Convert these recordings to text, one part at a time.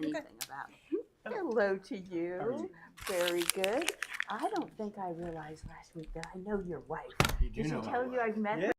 anything about. Hello to How are you. you? Very good. I don't think I realized last week that I know your wife. You do Did she know my tell you wife. I've met Yeah. her?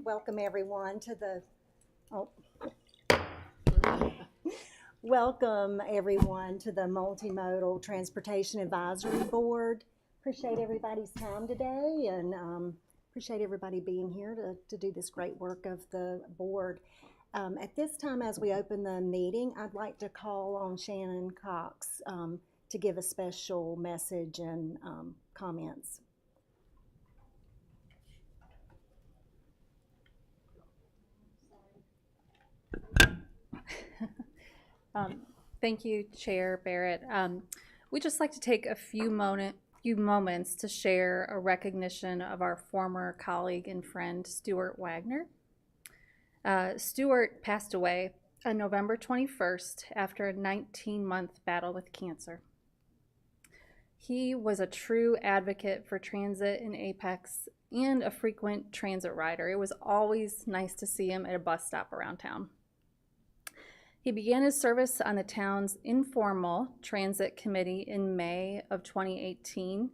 welcome everyone to the, welcome everyone to the Multimodal Transportation Advisory Board. Appreciate everybody's time today, and appreciate everybody being here to do this great work of the board. At this time, as we open the meeting, I'd like to call on Shannon Cox to give a special message and comments. Thank you, Chair Barrett. We'd just like to take a few moments to share a recognition of our former colleague and friend, Stuart Wagner. Stuart passed away on November 21st after a 19-month battle with cancer. He was a true advocate for transit in Apex and a frequent transit rider. It was always nice to see him at a bus stop around town. He began his service on the town's informal transit committee in May of 2018.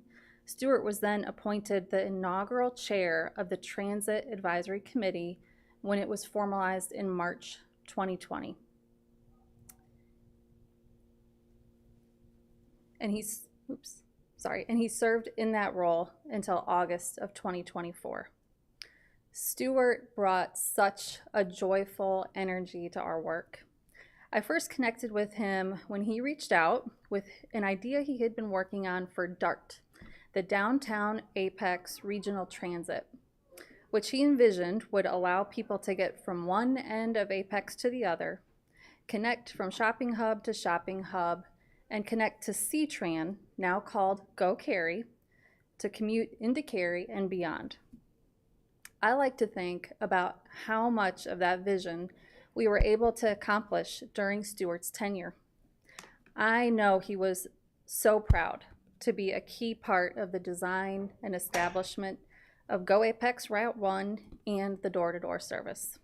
Stuart was then appointed the inaugural chair of the Transit Advisory Committee when it was formalized in March 2020. And he served in that role until August of 2024. Stuart brought such a joyful energy to our work. I first connected with him when he reached out with an idea he had been working on for DART, the Downtown Apex Regional Transit, which he envisioned would allow people to get from one end of Apex to the other, connect from shopping hub to shopping hub, and connect to C-Tran, now called Go Cary, to commute into Cary and beyond. I like to think about how much of that vision we were able to accomplish during Stuart's tenure. I know he was so proud to be a key part of the design and establishment of Go Apex Route 1 and the door-to-door service.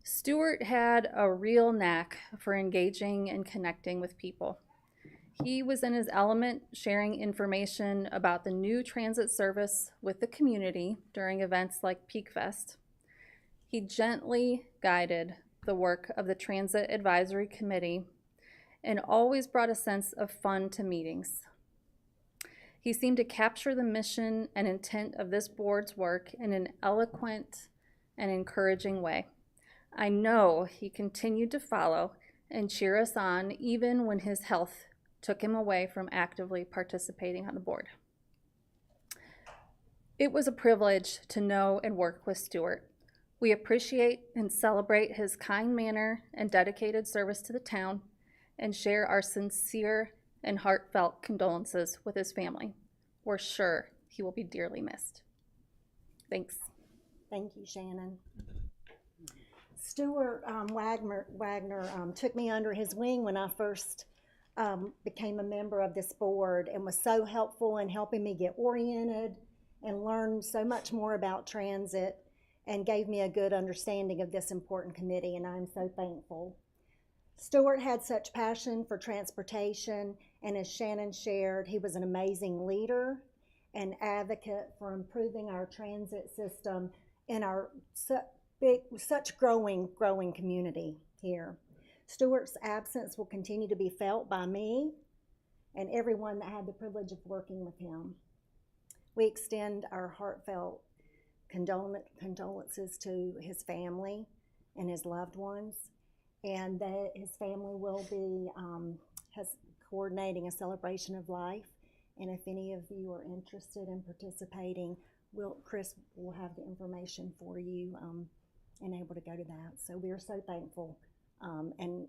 Stuart had a real knack for engaging and connecting with people. He was in his element, sharing information about the new transit service with the community during events like Peak Fest. He gently guided the work of the Transit Advisory Committee and always brought a sense of fun to meetings. He seemed to capture the mission and intent of this board's work in an eloquent and encouraging way. I know he continued to follow and cheer us on even when his health took him away from actively participating on the board. It was a privilege to know and work with Stuart. We appreciate and celebrate his kind manner and dedicated service to the town and share our sincere and heartfelt condolences with his family. We're sure he will be dearly missed. Thanks. Thank you, Shannon. Stuart Wagner took me under his wing when I first became a member of this board and was so helpful in helping me get oriented and learn so much more about transit, and gave me a good understanding of this important committee, and I'm so thankful. Stuart had such passion for transportation, and as Shannon shared, he was an amazing leader and advocate for improving our transit system in our such growing community here. Stuart's absence will continue to be felt by me and everyone that had the privilege of working with him. We extend our heartfelt condolences to his family and his loved ones, and that his family will be coordinating a celebration of life. And if any of you are interested in participating, Chris will have the information for you and able to go to that. So we are so thankful and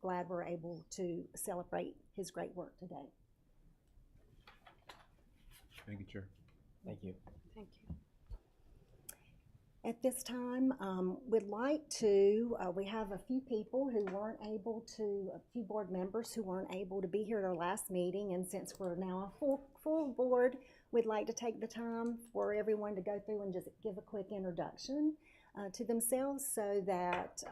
glad we're able to celebrate his great work today. Thank you, Chair. Thank you. Thank you. At this time, we'd like to, we have a few people who weren't able to, a few board members who weren't able to be here at our last meeting, and since we're now a full board, we'd like to take the time for everyone to go through and just give a quick introduction to themselves so that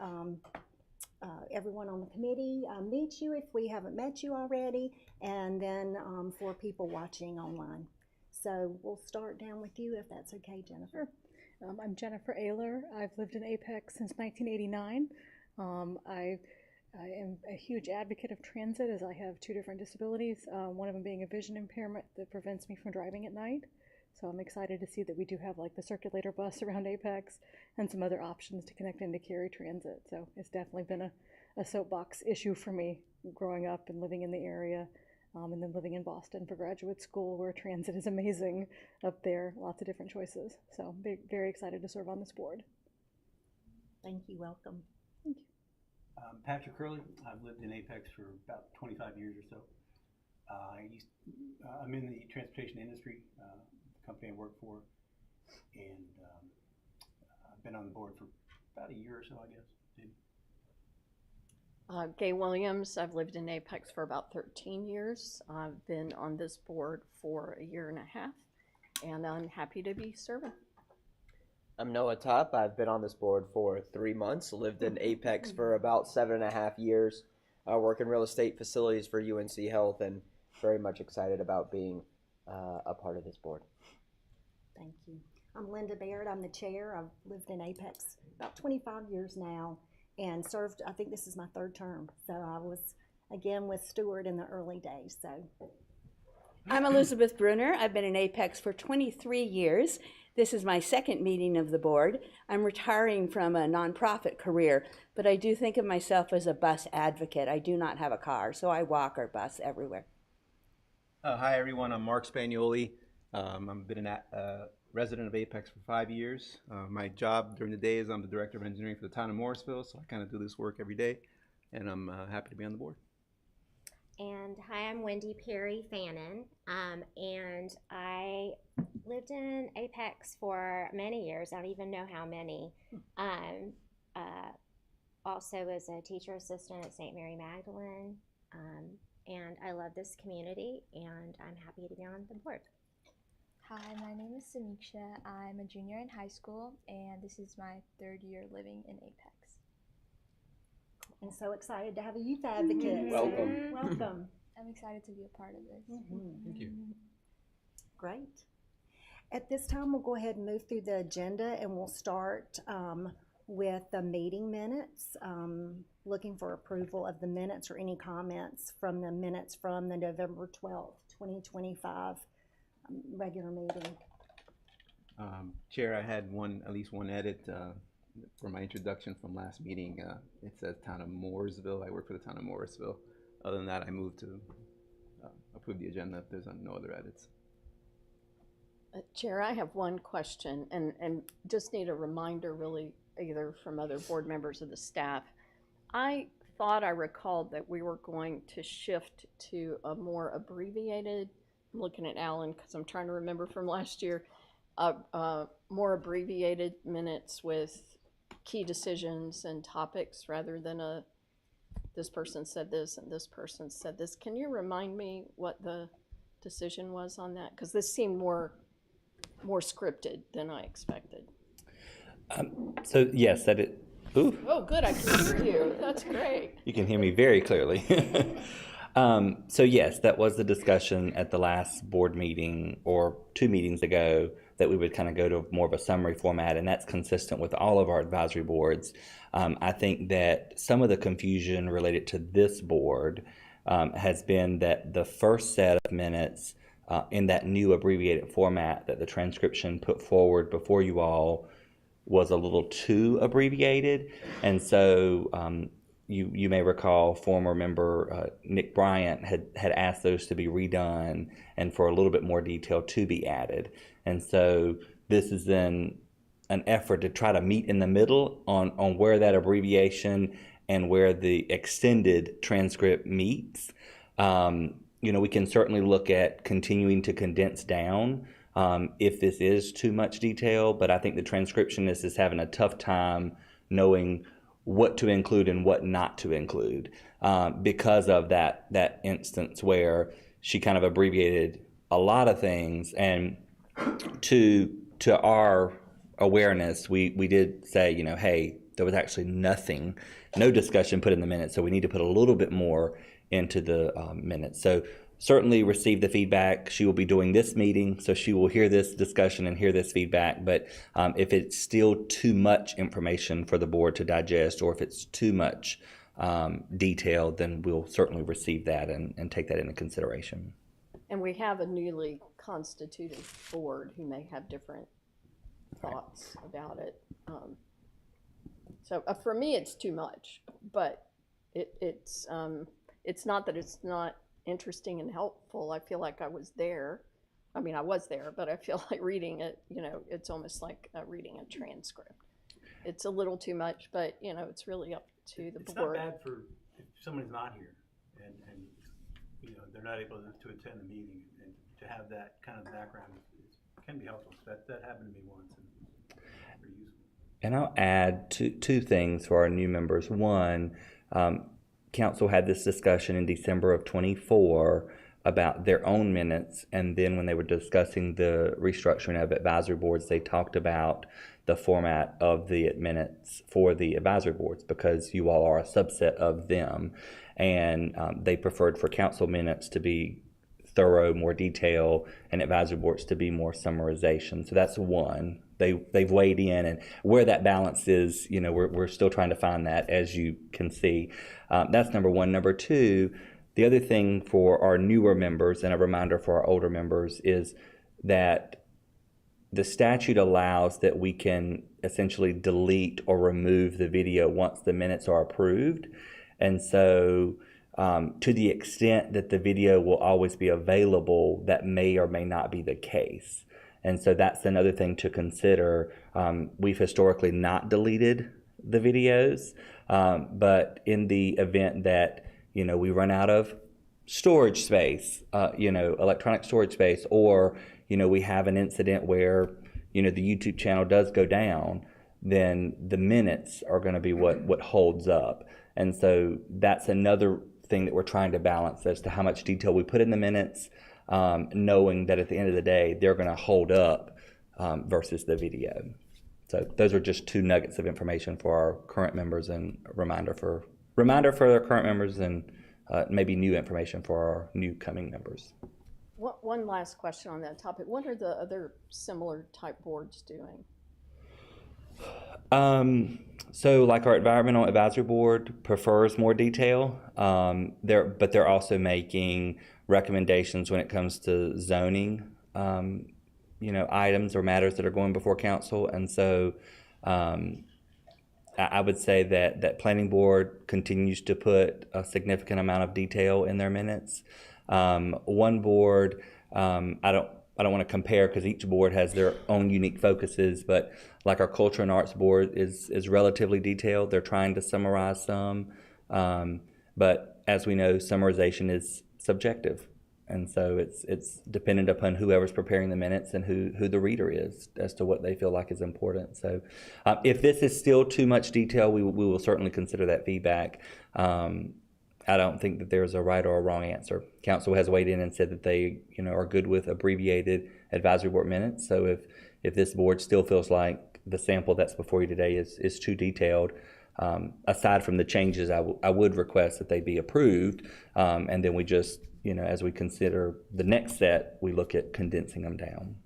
everyone on the committee meets you if we haven't met you already, and then for people watching online. So we'll start down with you if that's okay, Jennifer. I'm Jennifer Ayler. I've lived in Apex since 1989. I am a huge advocate of transit as I have two different disabilities, one of them being a vision impairment that prevents me from driving at night. So I'm excited to see that we do have like the circulator bus around Apex and some other options to connect into Cary Transit. So it's definitely been a soapbox issue for me growing up and living in the area. And then living in Boston for graduate school, where transit is amazing up there, lots of different choices. So very excited to serve on this board. Thank you, welcome. Thank you. Patrick Curley. I've lived in Apex for about 25 years or so. I'm in the transportation industry, the company I work for, and I've been on the board for about a year or so, I guess. Gay Williams. I've lived in Apex for about 13 years. I've been on this board for a year and a half, and I'm happy to be serving. I'm Noah Tupp. I've been on this board for 3 months, lived in Apex for about 7.5 years. I work in real estate facilities for UNC Health, and very much excited about being a part of this board. Thank you. I'm Linda Baird. I'm the chair. I've lived in Apex about 25 years now and served, I think this is my third term. So I was, again, with Stewart in the early days. So I'm Elizabeth Brunner. I've been in Apex for 23 years. This is my second meeting of the board. I'm retiring from a nonprofit career, but I do think of myself as a bus advocate. I do not have a car, so I walk or bus everywhere. Hi everyone, I'm Mark Spagnoli. I've been a resident of Apex for 5 years. My job during the day is I'm the Director of Engineering for the town of Morrisville, so I kind of do this work every day, and I'm happy to be on the board. And hi, I'm Wendy Perry Fannin, and I lived in Apex for many years. I don't even know how many. Also as a teacher assistant at St. Mary Magdalene, and I love this community, and I'm happy to be on the board. Hi, my name is Samiksha. I'm a junior in high school, and this is my 3rd year living in Apex. and so excited to have a youth advocate. Welcome. So, welcome. I'm excited to be a part of this. Thank you. Great. At this time, we'll go ahead and move through the agenda, and we'll start with the meeting minutes. Looking for approval of the minutes or any comments from the minutes from the November 12th, 2025 regular meeting. Chair, I had at least one edit for my introduction from last meeting. It says town of Mooresville. I work for the town of Morrisville. Other than that, I move to approve the agenda if there's no other edits. Chair, I have one question, and just need a reminder really either from other board members or the staff. I thought I recalled that we were going to shift to a more abbreviated, I'm looking at Alan because I'm trying to remember from last year, more abbreviated minutes with key decisions and topics rather than this person said this and this person said this. Can you remind me what the decision was on that? Because this seemed more scripted than I expected. So yes, that it. Ooh. Oh, good! I can hear you. That's great. You can hear me very clearly. So yes, that was the discussion at the last board meeting or 2 meetings ago, that we would kind of go to more of a summary format, and that's consistent with all of our advisory boards. I think that some of the confusion related to this board has been that the first set of minutes in that new abbreviated format that the transcription put forward before you all was a little too abbreviated. And so you may recall former member Nick Bryant had asked those to be redone and for a little bit more detail to be added. And so this is then an effort to try to meet in the middle on where that abbreviation and where the extended transcript meets. We can certainly look at continuing to condense down if this is too much detail, but I think the transcriptionist is having a tough time knowing what to include and what not to include because of that instance where she kind of abbreviated a lot of things. And to our awareness, we did say, hey, there was actually no discussion put in the minutes, so we need to put a little bit more into the minutes. So certainly receive the feedback. She will be doing this meeting, so she will hear this discussion and hear this feedback. But if it's still too much information for the board to digest, or if it's too much detail, then we'll certainly receive that and take that into consideration. And we have a newly constituted board who may have different thoughts about it. So for me, it's too much, but it's not that it's not interesting and helpful. I feel like I was there. I mean, I was there, but I feel like reading it, it's almost like reading a transcript. It's a little too much, but, it's really up to the board. It's not bad for if someone's not here and they're not able to attend the meeting, and to have that kind of background can be helpful. That happened to me once, and pretty useful. And I'll add two things for our new members. One, council had this discussion in December of 24 about their own minutes, and then when they were discussing the restructuring of advisory boards, they talked about the format of the minutes for the advisory boards, because you all are a subset of them, and they preferred for council minutes to be thorough, more detail, and advisory boards to be more summarization. So that's one. They've weighed in, and where that balance is, we're still trying to find that, as you can see. That's number one. Number two, the other thing for our newer members, and a reminder for our older members, is that the statute allows that we can essentially delete or remove the video once the minutes are approved. And so to the extent that the video will always be available, that may or may not be the case. And so that's another thing to consider. We've historically not deleted the videos, but in the event that, we run out of storage space, electronic storage space, or, we have an incident where, the YouTube channel does go down, then the minutes are going to be what holds up. And so that's another thing that we're trying to balance as to how much detail we put in the minutes, knowing that at the end of the day, they're going to hold up versus the video. So those are just two nuggets of information for our current members, and reminder for our current members, and maybe new information for our new coming members. One last question on that topic. What are the other similar type boards doing? So like our environmental advisory board prefers more detail, but they're also making recommendations when it comes to zoning, items or matters that are going before council. And so I would say that planning board continues to put a significant amount of detail in their minutes. One board, I don't want to compare because each board has their own unique focuses, but like our Culture and Arts board is relatively detailed. They're trying to summarize some, but as we know, summarization is subjective. And so it's dependent upon whoever's preparing the minutes and who the reader is as to what they feel like is important. So if this is still too much detail, we will certainly consider that feedback. I don't think that there's a right or a wrong answer. Council has weighed in and said that they are good with abbreviated advisory board minutes. So if this board still feels like the sample that's before you today is too detailed, aside from the changes, I would request that they be approved, and then we just, as we consider the next set, we look at condensing them down.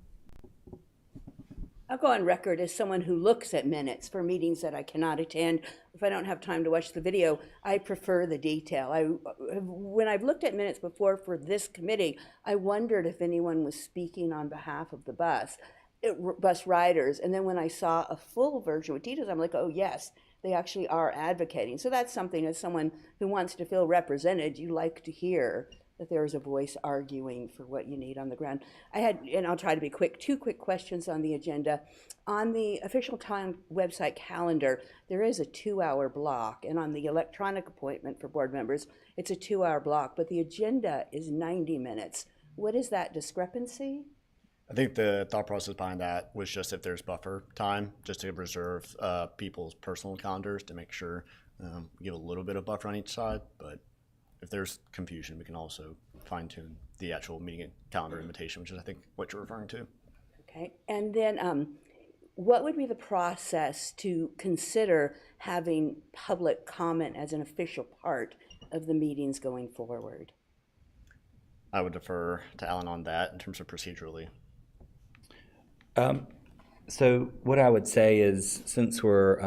I'll go on record as someone who looks at minutes for meetings that I cannot attend. If I don't have time to watch the video, I prefer the detail. When I've looked at minutes before for this committee, I wondered if anyone was speaking on behalf of the bus riders. And then when I saw a full version with details, I'm like, oh yes, they actually are advocating. So that's something, as someone who wants to feel represented, you like to hear that there is a voice arguing for what you need on the ground. And I'll try to be quick, 2 quick questions on the agenda. On the official time website calendar, there is a 2-hour block, and on the electronic appointment for board members, it's a 2-hour block, but the agenda is 90 minutes. What is that discrepancy? I think the thought process behind that was just if there's buffer time, just to reserve people's personal calendars to make sure we give a little bit of buffer on each side, but if there's confusion, we can also fine-tune the actual meeting calendar invitation, which is, I think, what you're referring to. Okay, and then what would be the process to consider having public comment as an official part of the meetings going forward? I would defer to Alan on that in terms of procedurally. So what I would say is, since we're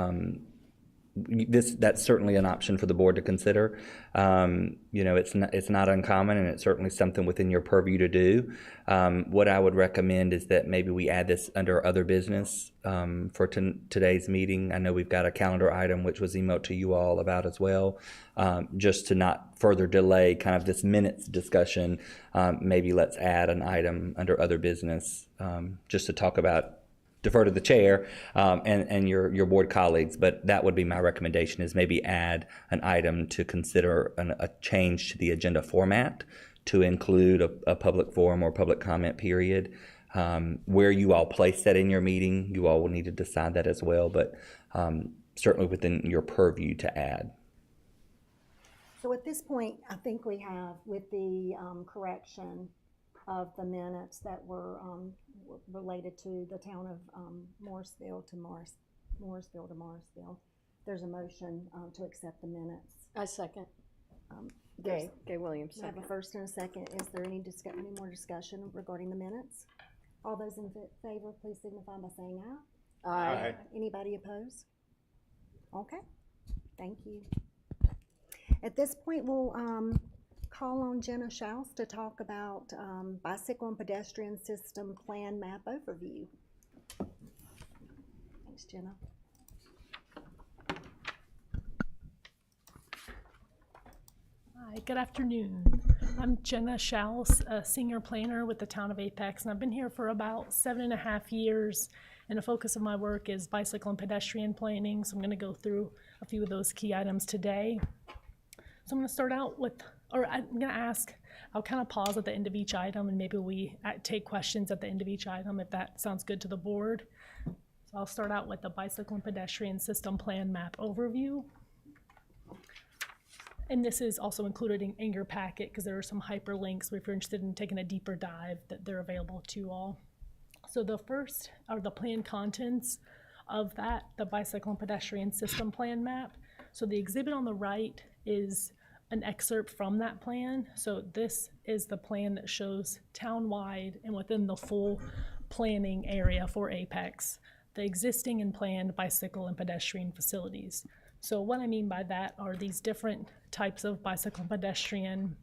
that's certainly an option for the board to consider. It's not uncommon, and it's certainly something within your purview to do. What I would recommend is that maybe we add this under other business for today's meeting. I know we've got a calendar item which was emailed to you all about as well. Just to not further delay kind of this minutes discussion, maybe let's add an item under other business just to talk about. Defer to the chair and your board colleagues, but that would be my recommendation, is maybe add an item to consider a change to the agenda format to include a public forum or public comment period. Where you all place that in your meeting, you all will need to decide that as well, but certainly within your purview to add. So at this point, I think we have, with the correction of the minutes that were related to the town of Morrisville to Morrisville. There's a motion to accept the minutes. I second. There's- Gay Williams, We have a second. first and a second. Is there any more discussion regarding the minutes? All those in favor, please signify by saying aye. Aye. Anybody opposed? Okay, thank you. At this point, we'll call on Jenna Schaus to talk about bicycle and pedestrian system plan map overview. Thanks, Jenna. Hi, good afternoon. I'm Jenna Schaus, a senior planner with the town of Apex, and I've been here for about 7.5 years, and the focus of my work is bicycle and pedestrian planning, so I'm going to go through a few of those key items today. So I'm going to start out with, or I'm going to ask, I'll kind of pause at the end of each item, and maybe we take questions at the end of each item if that sounds good to the board. So I'll start out with the bicycle and pedestrian system plan map overview. And this is also included in your packet because there are some hyperlinks if you're interested in taking a deeper dive that they're available to you all. So the first are the plan contents of that, the bicycle and pedestrian system plan map. So the exhibit on the right is an excerpt from that plan. So this is the plan that shows town-wide and within the full planning area for Apex, the existing and planned bicycle and pedestrian facilities. So what I mean by that are these different types of bicycle and pedestrian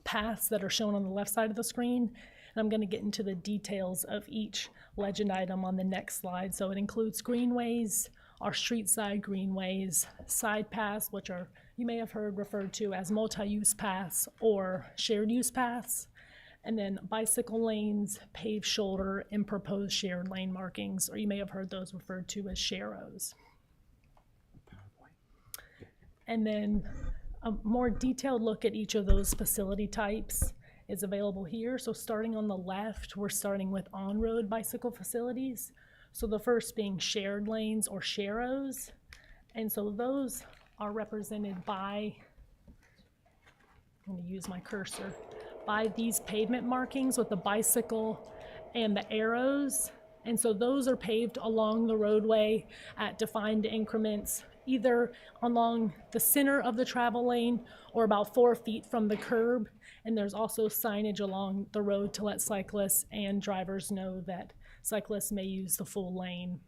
paths that are shown on the left side of the screen. And I'm going to get into the details of each legend item on the next slide. So it includes greenways, our street side greenways, side paths, which are, you may have heard referred to as multi-use paths or shared use paths, and then bicycle lanes, paved shoulder, and proposed shared lane markings, or you may have heard those referred to as sharrows. And then a more detailed look at each of those facility types is available here. So starting on the left, we're starting with on-road bicycle facilities. So the first being shared lanes or sharrows. And so those are represented by, I'm going to use my cursor, by these pavement markings with the bicycle and the arrows. And so those are paved along the roadway at defined increments, either along the center of the travel lane or about 4 feet from the curb. And there's also signage along the road to let cyclists and drivers know that cyclists may use the full lane.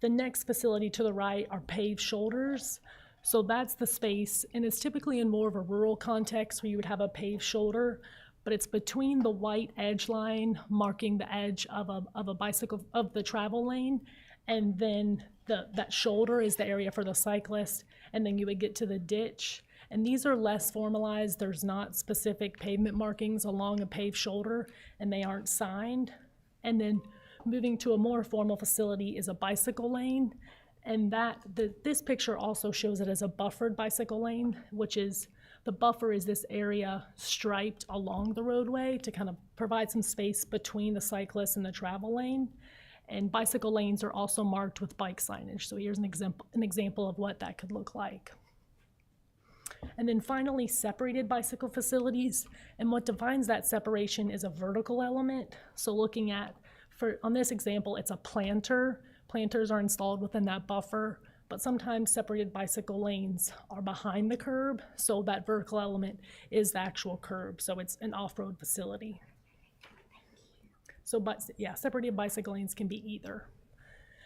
The next facility to the right are paved shoulders. So that's the space, and it's typically in more of a rural context where you would have a paved shoulder, but it's between the white edge line marking the edge of a bicycle, of the travel lane, and then that shoulder is the area for the cyclist, and then you would get to the ditch. And these are less formalized. There's not specific pavement markings along a paved shoulder, and they aren't signed. And then moving to a more formal facility is a bicycle lane, and this picture also shows it as a buffered bicycle lane, which is, the buffer is this area striped along the roadway to kind of provide some space between the cyclist and the travel lane. And bicycle lanes are also marked with bike signage. So here's an example of what that could look like. And then finally, separated bicycle facilities. And what defines that separation is a vertical element. So looking at, on this example, it's a planter. Planters are installed within that buffer. but sometimes separated bicycle lanes are behind the curb, so that vertical element is the actual curb, so it's an off-road facility. So, separated bicycle lanes can be either.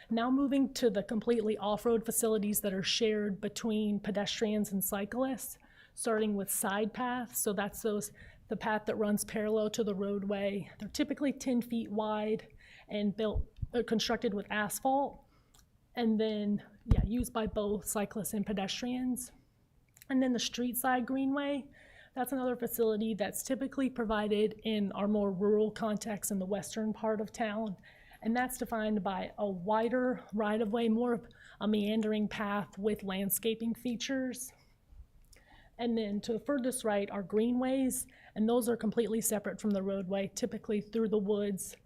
Now moving to the completely off-road facilities that are shared between pedestrians and cyclists, starting with side paths. So that's the path that runs parallel to the roadway. They're typically 10 feet wide and constructed with asphalt, and then used by both cyclists and pedestrians. And then the street side greenway, that's another facility that's typically provided in our more rural context in the western part of town. And that's defined by a wider right-of-way, more of a meandering path with landscaping features. And then to the furthest right are greenways, and those are completely separate from the roadway, typically through the woods,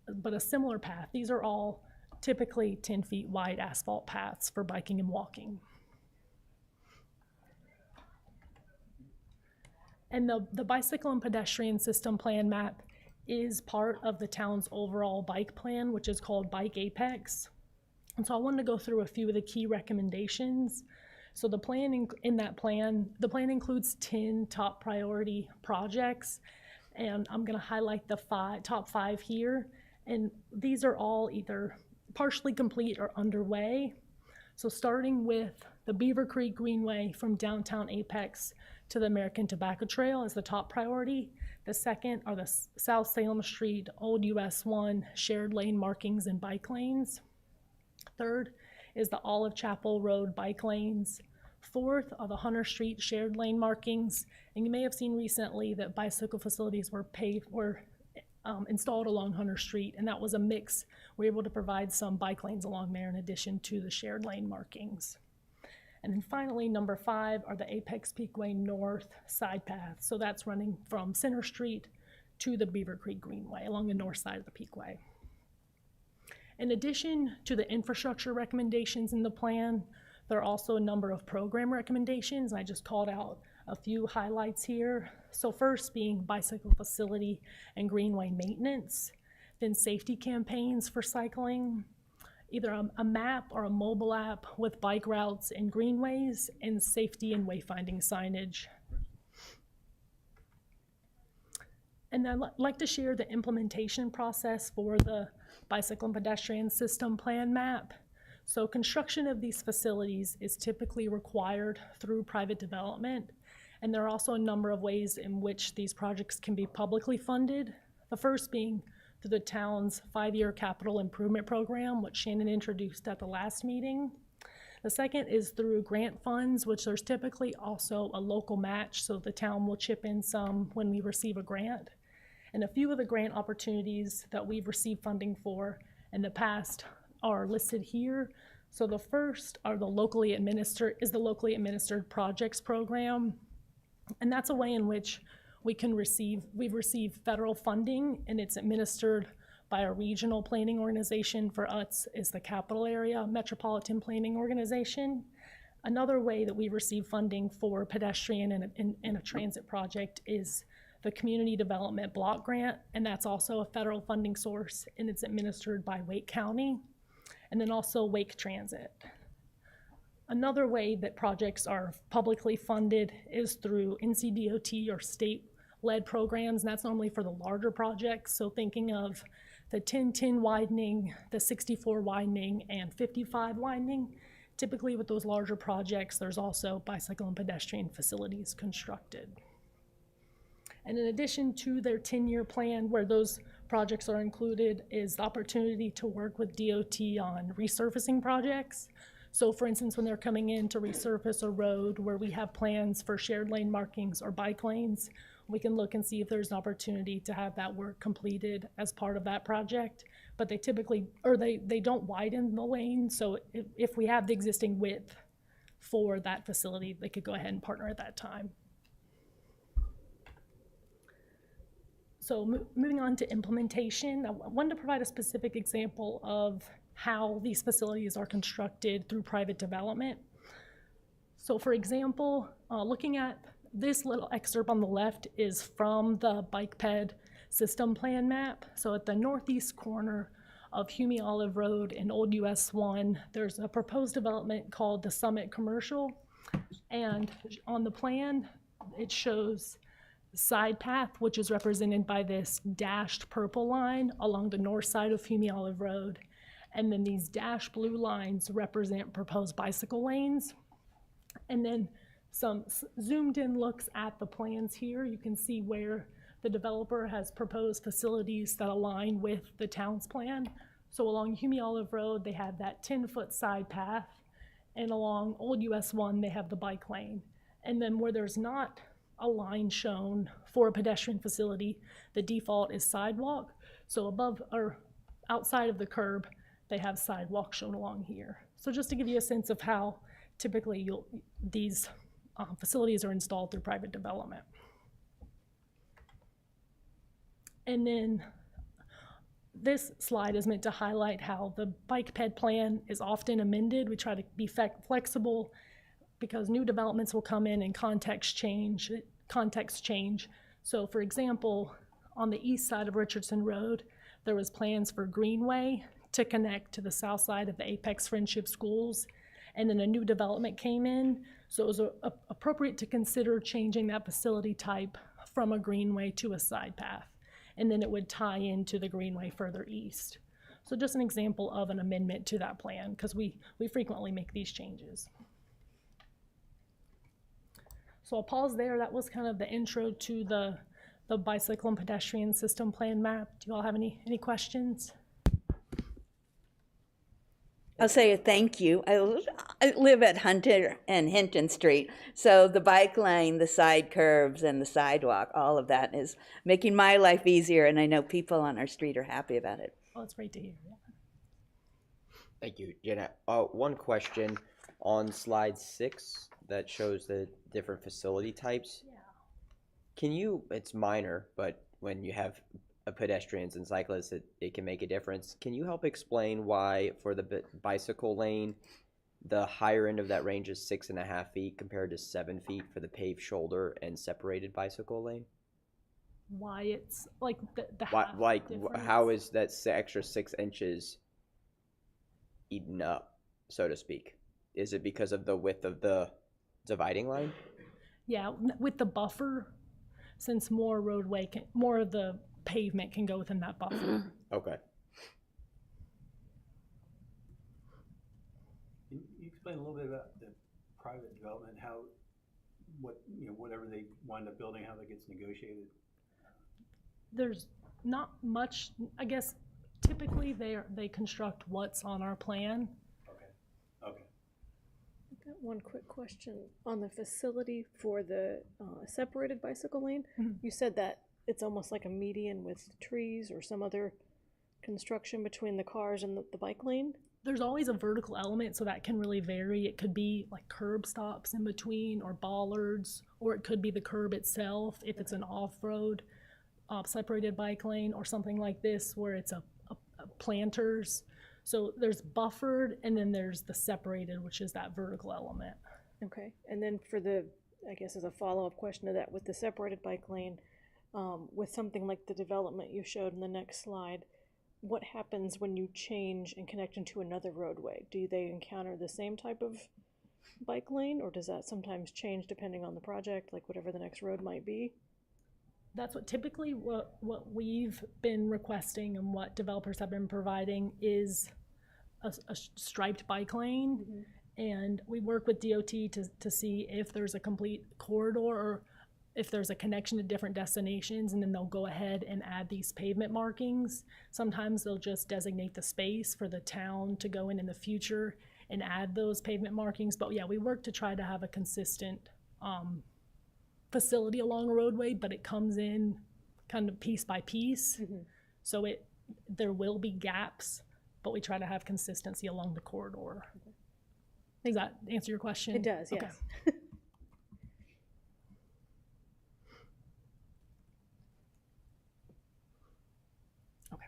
but a similar path. These are all typically 10 feet wide asphalt paths for biking and walking. And the bicycle and pedestrian system plan map is part of the town's overall bike plan, which is called Bike Apex. And so I wanted to go through a few of the key recommendations. So the plan includes 10 top priority projects, and I'm going to highlight the top five here. And these are all either partially complete or underway. So starting with the Beaver Creek Greenway from downtown Apex to the American Tobacco Trail is the top priority. The second are the South Salem Street, Old US 1 shared lane markings and bike lanes. Third is the Olive Chapel Road bike lanes. Fourth are the Hunter Street shared lane markings. And you may have seen recently that bicycle facilities were installed along Hunter Street, and that was a mix. We were able to provide some bike lanes along there in addition to the shared lane markings. And then finally, number 5 are the Apex Peakway North side path. So that's running from Center Street to the Beaver Creek Greenway along the north side of the Peakway. In addition to the infrastructure recommendations in the plan, there are also a number of program recommendations. I just called out a few highlights here. So first being bicycle facility and greenway maintenance, then safety campaigns for cycling, either a map or a mobile app with bike routes and greenways, and safety and wayfinding signage. And I'd like to share the implementation process for the bicycle and pedestrian system plan map. So construction of these facilities is typically required through private development, and there are also a number of ways in which these projects can be publicly funded. The first being through the town's 5-year capital improvement program, which Shannon introduced at the last meeting. The second is through grant funds, which there's typically also a local match, so the town will chip in some when we receive a grant. And a few of the grant opportunities that we've received funding for in the past are listed here. So the first are the locally administered projects program. And that's a way in which we've received federal funding, and it's administered by a regional planning organization. For us is the Capital Area Metropolitan Planning Organization. Another way that we receive funding for pedestrian and a transit project is the Community Development Block Grant, and that's also a federal funding source, and it's administered by Wake County, and then also Wake Transit. Another way that projects are publicly funded is through NCDOT or state-led programs, and that's normally for the larger projects. So thinking of the 1010 widening, the 64 widening, and 55 widening. Typically with those larger projects, there's also bicycle and pedestrian facilities constructed. And in addition to their 10-year plan, where those projects are included, is the opportunity to work with DOT on resurfacing projects. So for instance, when they're coming in to resurface a road where we have plans for shared lane markings or bike lanes, we can look and see if there's an opportunity to have that work completed as part of that project. But they typically, or they don't widen the lane, so if we have the existing width for that facility, they could go ahead and partner at that time. So moving on to implementation, I wanted to provide a specific example of how these facilities are constructed through private development. So for example, looking at this little excerpt on the left is from the bike ped system plan map. So at the northeast corner of Hume Olive Road and Old US 1. There's a proposed development called the Summit Commercial, and on the plan, it shows side path, which is represented by this dashed purple line along the north side of Hume Olive Road. And then these dashed blue lines represent proposed bicycle lanes. And then some zoomed in looks at the plans here. You can see where the developer has proposed facilities that align with the town's plan. So along Hume Olive Road, they have that 10-foot side path. And along Old US 1, they have the bike lane. And then where there's not a line shown for a pedestrian facility, the default is sidewalk. So above or outside of the curb, they have sidewalk shown along here. So just to give you a sense of how typically these facilities are installed through private development. And then this slide is meant to highlight how the bike ped plan is often amended. We try to be flexible because new developments will come in and context change. So for example, on the east side of Richardson Road, there was plans for Greenway to connect to the south side of the Apex Friendship Schools, and then a new development came in. So it was appropriate to consider changing that facility type from a Greenway to a side path, and then it would tie into the Greenway further east. So just an example of an amendment to that plan, because we frequently make these changes. So I'll pause there. That was kind of the intro to the bicycle and pedestrian system plan map. Do you all have any questions? I'll say a thank you. I live at Hunter and Hinton Street, so the bike lane, the side curves, and the sidewalk, all of that is making my life easier, and I know people on our street are happy about it. Oh, it's great to hear. Yeah. Thank you, Jenna. One question on slide 6 that shows the different facility types. Yeah. Can you, it's minor, but when you have pedestrians and cyclists, it can make a difference. Can you help explain why for the bicycle lane, the higher end of that range is 6.5 feet compared to 7 feet for the paved shoulder and separated bicycle lane? Why it's like the Why, half like difference? how is that extra 6 inches eaten up, so to speak? Is it because of the width of the dividing line? Yeah, with the buffer, since more of the pavement can go within that buffer. Okay. Can you explain a little bit about the private development, whatever they wind up building, how that gets negotiated? There's not much, I guess, typically they construct what's on our plan. Okay. I've got one quick question on the facility for the separated bicycle lane. Mhm. You said that it's almost like a median with trees or some other construction between the cars and the bike lane. There's always a vertical element, so that can really vary. It could be like curb stops in between or bollards, or it could be the curb itself if it's an off-road separated bike lane, or something like this where it's a planters. So there's buffered, and then there's the separated, which is that vertical element. Okay, and then for the, I guess as a follow-up question to that, with the separated bike lane, with something like the development you showed in the next slide, what happens when you change and connect into another roadway? Do they encounter the same type of bike lane, or does that sometimes change depending on the project, like whatever the next road might be? That's what typically what we've been requesting and what developers have been providing is a striped bike lane. Mm-hmm. And we work with DOT to see if there's a complete corridor or if there's a connection to different destinations, and then they'll go ahead and add these pavement markings. Sometimes they'll just designate the space for the town to go in the future and add those pavement markings. But yeah, we work to try to have a consistent facility along a roadway, but it comes in kind of piece by piece. Mm-hmm. So there will be gaps, but we try to have consistency along the corridor. Okay. Does that answer your question? It does, Okay. yes. Okay.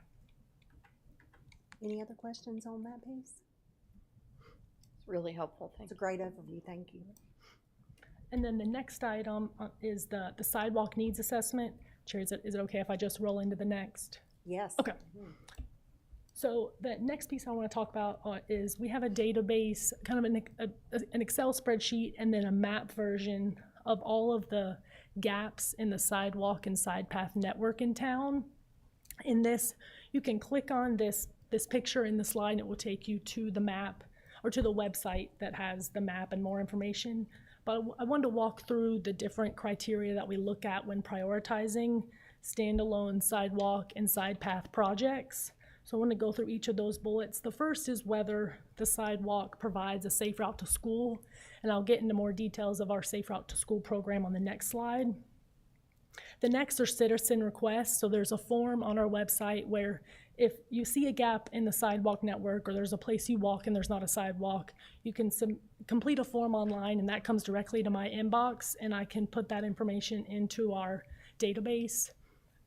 Any other questions on that piece? It's really helpful, thank It's a you. great overview, thank you. And then the next item is the sidewalk needs assessment. Chair, is it okay if I just roll into the next? Yes. Okay. So the next piece I want to talk about is we have a database, kind of an Excel spreadsheet, and then a map version of all of the gaps in the sidewalk and side path network in town. In this, you can click on this picture in the slide, and it will take you to the map or to the website that has the map and more information. But I wanted to walk through the different criteria that we look at when prioritizing standalone sidewalk and side path projects. So I want to go through each of those bullets. The first is whether the sidewalk provides a safe route to school, and I'll get into more details of our safe route to school program on the next slide. The next are citizen requests. So there's a form on our website where if you see a gap in the sidewalk network, or there's a place you walk and there's not a sidewalk, you can complete a form online, and that comes directly to my inbox, and I can put that information into our database.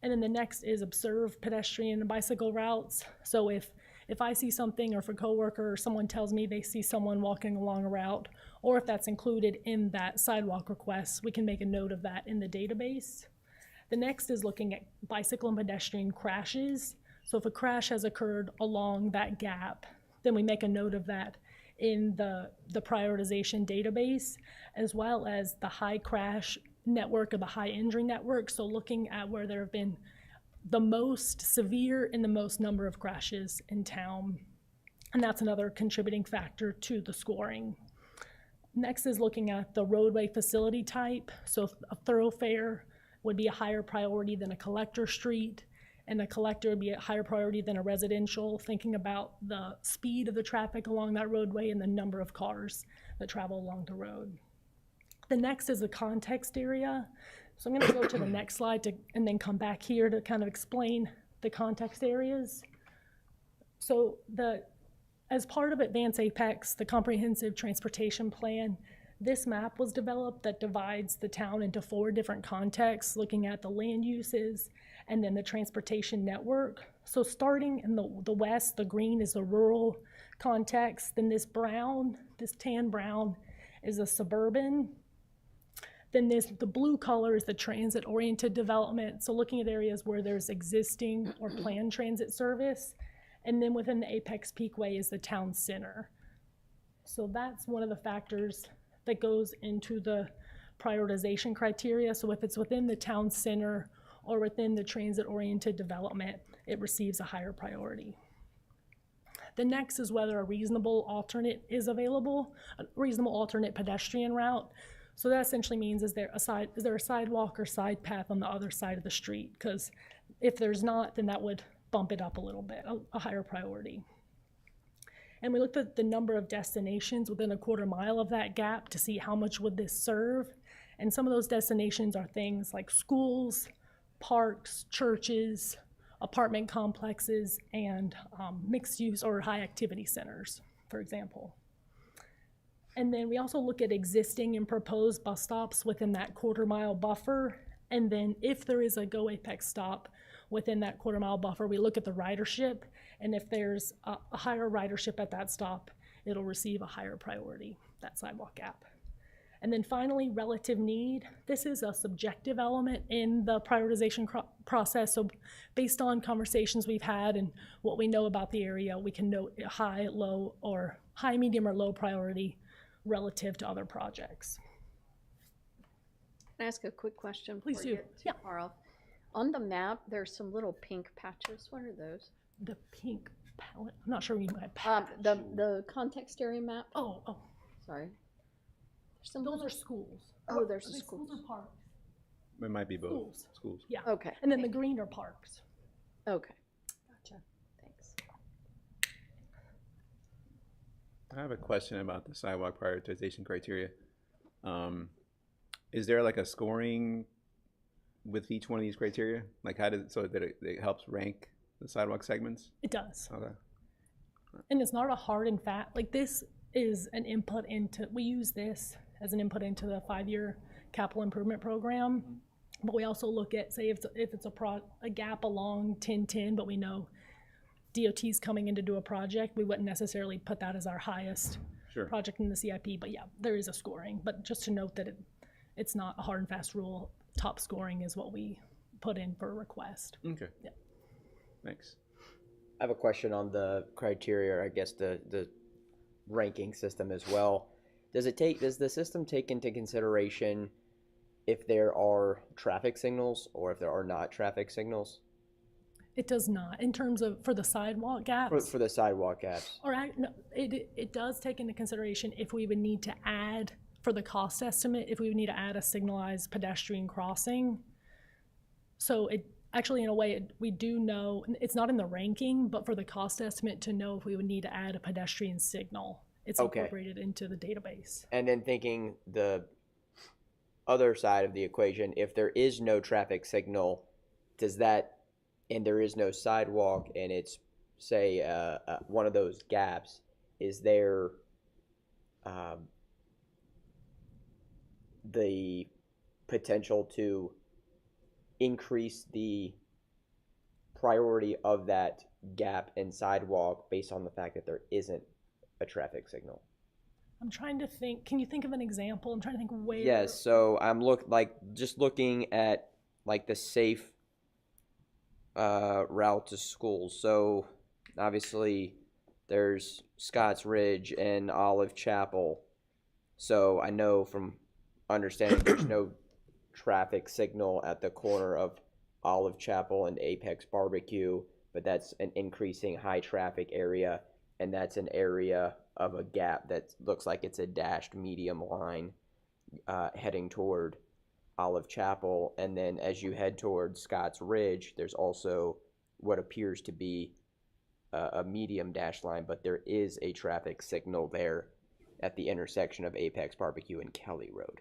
And then the next is observe pedestrian and bicycle routes. So if I see something, or if a coworker or someone tells me they see someone walking along a route, or if that's included in that sidewalk request, we can make a note of that in the database. The next is looking at bicycle and pedestrian crashes. So if a crash has occurred along that gap, then we make a note of that in the prioritization database, as well as the high crash network or the high injury network. So looking at where there have been the most severe and the most number of crashes in town. And that's another contributing factor to the scoring. Next is looking at the roadway facility type. So a thoroughfare would be a higher priority than a collector street, and a collector would be a higher priority than a residential, thinking about the speed of the traffic along that roadway and the number of cars that travel along the road. The next is the context area. So I'm going to go to the next slide and then come back here to kind of explain the context areas. So as part of Advance Apex, the Comprehensive Transportation Plan, this map was developed that divides the town into 4 different contexts, looking at the land uses and then the transportation network. So starting in the west, the green is the rural context. Then this tan brown is the suburban. Then the blue color is the transit-oriented development. So looking at areas where there's existing or planned transit service. And then within the Apex Peakway is the town center. So that's one of the factors that goes into the prioritization criteria. So if it's within the town center or within the transit-oriented development, it receives a higher priority. The next is whether a reasonable alternate is available, a reasonable alternate pedestrian route. So that essentially means is there a sidewalk or side path on the other side of the street? Because if there's not, then that would bump it up a little bit, a higher priority. And we looked at the number of destinations within a quarter mile of that gap to see how much would this serve. And some of those destinations are things like schools, parks, churches, apartment complexes, and mixed use or high activity centers, for example. And then we also look at existing and proposed bus stops within that quarter mile buffer. And then if there is a Go Apex stop within that quarter mile buffer, we look at the ridership. And if there's a higher ridership at that stop, it'll receive a higher priority, that sidewalk gap. And then finally, relative need. This is a subjective element in the prioritization process. So based on conversations we've had and what we know about the area, we can note high, low, or high, medium, or low priority relative to other projects. Can I ask a quick question? Please do. Yeah. Far off? On the map, there's some little pink patches. What are those? The pink palette. I'm not sure you might patch. The context area map. Oh. Sorry. Those are schools. Oh, there's Schools schools. or parks. It might be both. Schools. Yeah. Okay. And then the green are parks. Okay. Gotcha. Thanks. I have a question about the sidewalk prioritization criteria. Is there like a scoring with each one of these criteria? Like how does it, so that it helps rank the sidewalk segments? It does. Okay. And it's not a hard and fast, like this is an input into, we use this as an input into the 5-year capital improvement program. But we also look at, say if it's a gap along 1010, but we know DOT's coming in to do a project, we wouldn't necessarily put that as our highest project in the CIP. But yeah, there is a scoring. But just to note that it's not a hard and fast rule. Top scoring is what we put in for a request. Okay. Yeah. Thanks. I have a question on the criteria, I guess the ranking system as well. Does the system take into consideration if there are traffic signals or if there are not traffic signals? It does not, in terms of, for the sidewalk gaps. For the sidewalk gaps. No, it does take into consideration if we would need to add, for the cost estimate, if we would need to add a signalized pedestrian crossing. So it, actually, in a way, we do know, it's not in the ranking, but for the cost estimate to know if we would need to add a pedestrian signal, it's Okay. incorporated into the database. And then thinking the other side of the equation, if there is no traffic signal, does that, and there is no sidewalk, and it's, say, one of those gaps, is there the potential to increase the priority of that gap and sidewalk based on the fact that there isn't a traffic signal? I'm trying to think, can you think of an example? I'm trying to think where. Yes, so I'm just looking at like the safe route to school. So obviously there's Scotts Ridge and Olive Chapel. So I know from understanding there's no traffic signal at the corner of Olive Chapel and Apex Barbecue, but that's an increasing high traffic area, and that's an area of a gap that looks like it's a dashed medium line heading toward Olive Chapel. And then as you head toward Scotts Ridge, there's also what appears to be a medium dash line, but there is a traffic signal there at the intersection of Apex Barbecue and Kelly Road.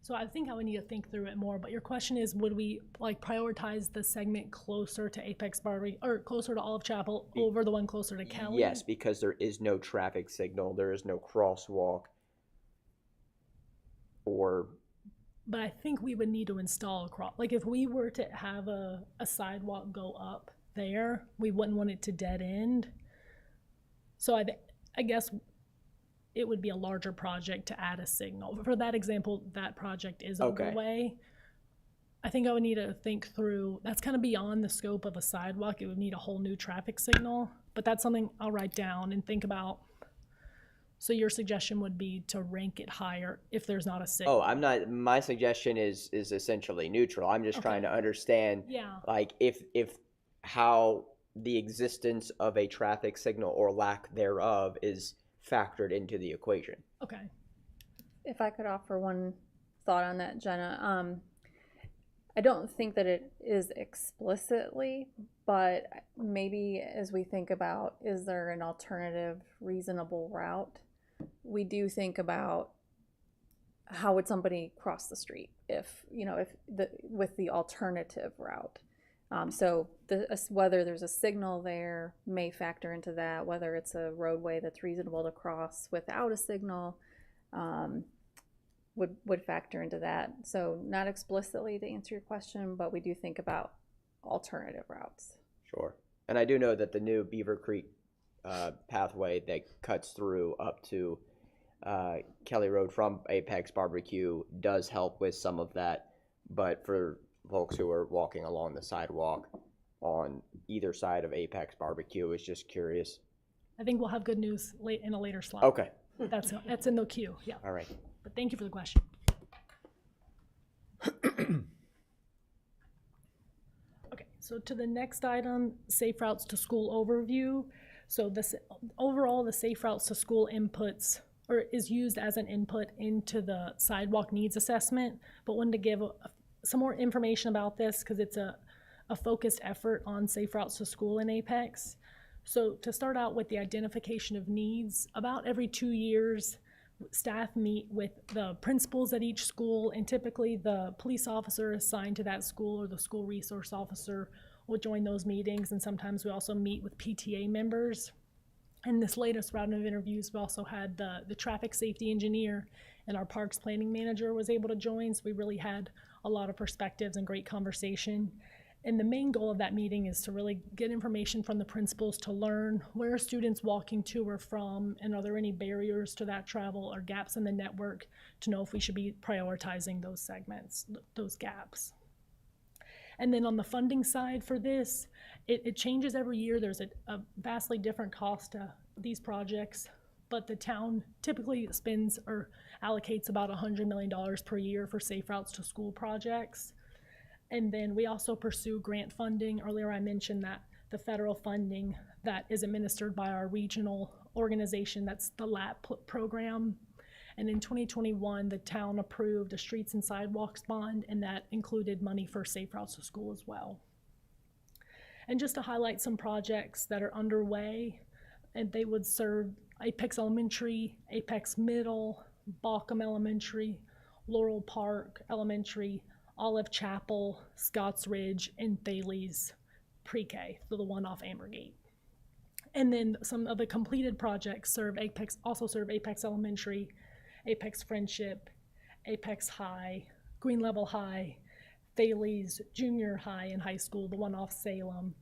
So I think I would need to think through it more, but your question is, would we like prioritize the segment closer to Apex Barbecue or closer to Olive Chapel over the one closer to Kelly? Yes, because there is no traffic signal, there is no crosswalk, But I think we would need to install a cross. Like if we were to have a sidewalk go up there, we wouldn't want it to dead end. So I guess it would be a larger project to add a signal. For that example, that project is underway. I think I would need to think through, that's kind of beyond the scope of a sidewalk. It would need a whole new traffic signal, but that's something I'll write down and think about. So your suggestion would be to rank it higher if there's not a signal? Oh, my suggestion is essentially neutral. I'm just trying to understand, like, if how the existence of a traffic signal or lack thereof is factored into the equation. Okay. If I could offer one thought on that, Jenna, I don't think that it is explicitly, but maybe as we think about, is there an alternative reasonable route? We do think about how would somebody cross the street with the alternative route. So whether there's a signal there may factor into that, whether it's a roadway that's reasonable to cross without a signal would factor into that. So not explicitly to answer your question, but we do think about alternative routes. Sure. And I do know that the new Beaver Creek pathway that cuts through up to Kelly Road from Apex Barbecue does help with some of that, but for folks who are walking along the sidewalk on either side of Apex Barbecue is just curious. I think we'll have good news in a later slide. Okay. That's in the queue, yeah. All right. But thank you for the question. Okay, so to the next item, Safe Routes to School overview. So this overall, the Safe Routes to School inputs or is used as an input into the sidewalk needs assessment, but wanted to give some more information about this because it's a focused effort on Safe Routes to School in Apex. So to start out with the identification of needs, about every 2 years, staff meet with the principals at each school, and typically the police officer assigned to that school or the school resource officer will join those meetings, and sometimes we also meet with PTA members. In this latest round of interviews, we also had the traffic safety engineer and our parks planning manager was able to join, so we really had a lot of perspectives and great conversation. And the main goal of that meeting is to really get information from the principals to learn where are students walking to or from, and are there any barriers to that travel or gaps in the network to know if we should be prioritizing those segments, those gaps. And then on the funding side for this, it changes every year. There's a vastly different cost to these projects, but the town typically spends or allocates about $100 million per year for safe routes to school projects. And then we also pursue grant funding. Earlier I mentioned that the federal funding that is administered by our regional organization, that's the LAP program. And in 2021, the town approved a streets and sidewalks bond, and that included money for safe routes to school as well. And just to highlight some projects that are underway, and they would serve Apex Elementary, Apex Middle, Baucom Elementary, Laurel Park Elementary, Olive Chapel, Scotts Ridge, and Thales Pre-K, so the one off Ambergate. And then some of the completed projects also serve Apex Elementary, Apex Friendship, Apex High, Green Level High, Thales Junior High and High School, the one off Salem,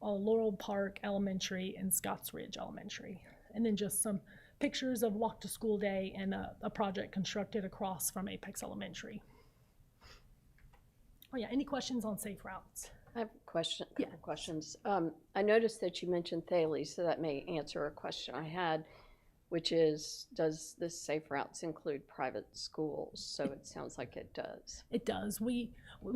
Laurel Park Elementary, and Scotts Ridge Elementary. And then just some pictures of Walk to School Day and a project constructed across from Apex Elementary. Oh yeah, any questions on safe routes? I have a question, couple questions. I noticed that you mentioned Thales, so that may answer a question I had, which is, does this safe routes include private schools? So it sounds like it does. It does. We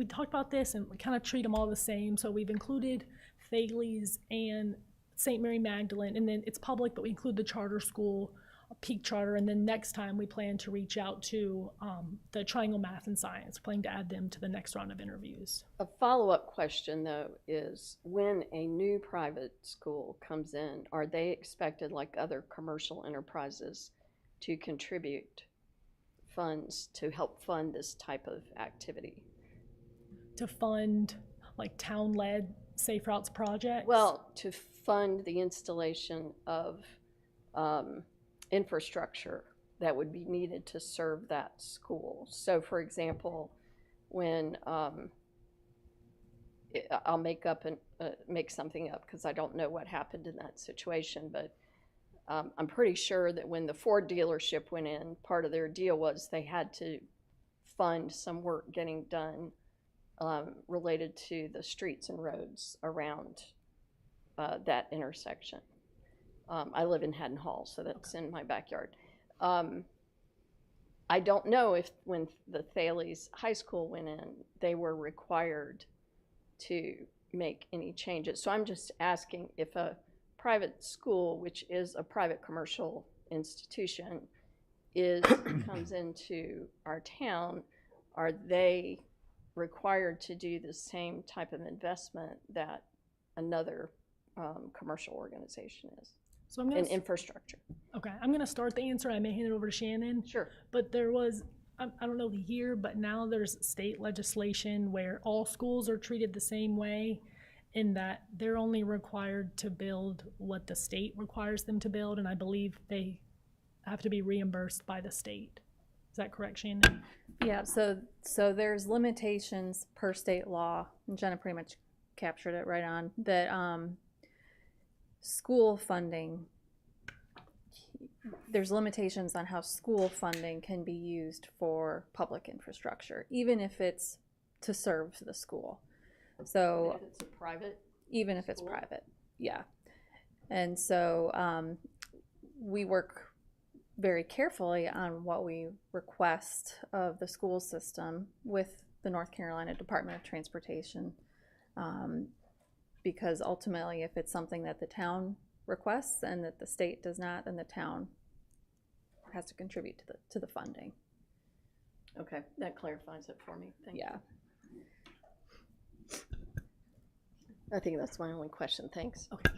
talked about this and we kind of treat them all the same. So we've included Thales and St. Mary Magdalene, and then it's public, but we include the charter school, Peak Charter, and then next time we plan to reach out to the Triangle Math and Science, planning to add them to the next round of interviews. A follow-up question, though, is when a new private school comes in, are they expected, like other commercial enterprises, to contribute funds to help fund this type of activity? To fund like town-led safe routes projects? Well, to fund the installation of infrastructure that would be needed to serve that school. So for example, when I'll make something up because I don't know what happened in that situation, but I'm pretty sure that when the Ford dealership went in, part of their deal was they had to fund some work getting done related to the streets and roads around that intersection. I live in Haddon Hall, so that's in my backyard. I don't know if when the Thales High School went in, they were required to make any changes. So I'm just asking if a private school, which is a private commercial institution, comes into our town, are they required to do the same type of investment that another commercial organization is? So I'm in infrastructure. Okay, I'm going to start the answer. I may hand it over to Shannon. Sure. But there was, I don't know the year, but now there's state legislation where all schools are treated the same way in that they're only required to build what the state requires them to build, and I believe they have to be reimbursed by the state. Is that correct, Shannon? Yeah, so there's limitations per state law, and Jenna pretty much captured it right on, that school funding, there's limitations on how school funding can be used for public infrastructure, even if it's to serve the school. So If it's a private even if it's school? private, yeah. And so we work very carefully on what we request of the school system with the North Carolina Department of Transportation, because ultimately if it's something that the town requests and that the state does not, then the town has to contribute to the funding. Okay, that clarifies it for me. Thank you. I think that's my only question. Thanks. Okay.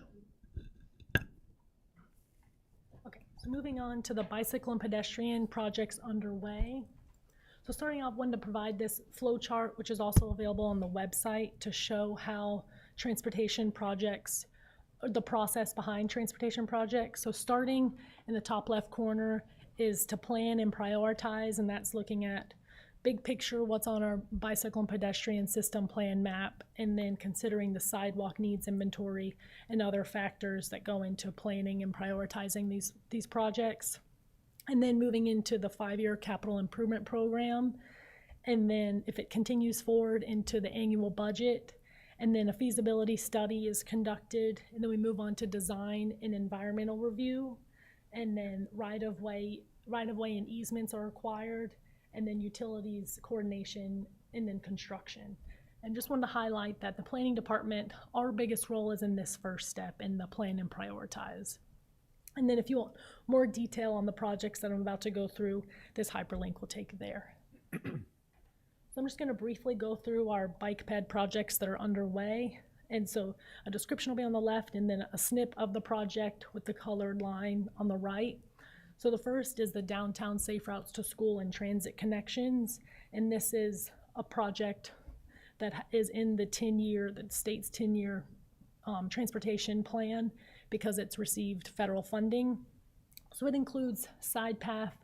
Okay, so moving on to the bicycle and pedestrian projects underway. So starting off, wanted to provide this flow chart, which is also available on the website, to show how transportation projects, the process behind transportation projects. So starting in the top left corner is to plan and prioritize, and that's looking at big picture, what's on our bicycle and pedestrian system plan map, and then considering the sidewalk needs inventory and other factors that go into planning and prioritizing these projects. And then moving into the 5-year capital improvement program and then if it continues forward into the annual budget, and then a feasibility study is conducted, and then we move on to design and environmental review, and then right-of-way and easements are required, and then utilities coordination, and then construction. And just wanted to highlight that the planning department, our biggest role is in this first step in the plan and prioritize. And then if you want more detail on the projects that I'm about to go through, this hyperlink will take you there. So I'm just going to briefly go through our bike ped projects that are underway. And so a description will be on the left, and then a snip of the project with the colored line on the right. So the first is the downtown safe routes to school and transit connections. And this is a project that is in the state's 10-year transportation plan because it's received federal funding. So it includes side path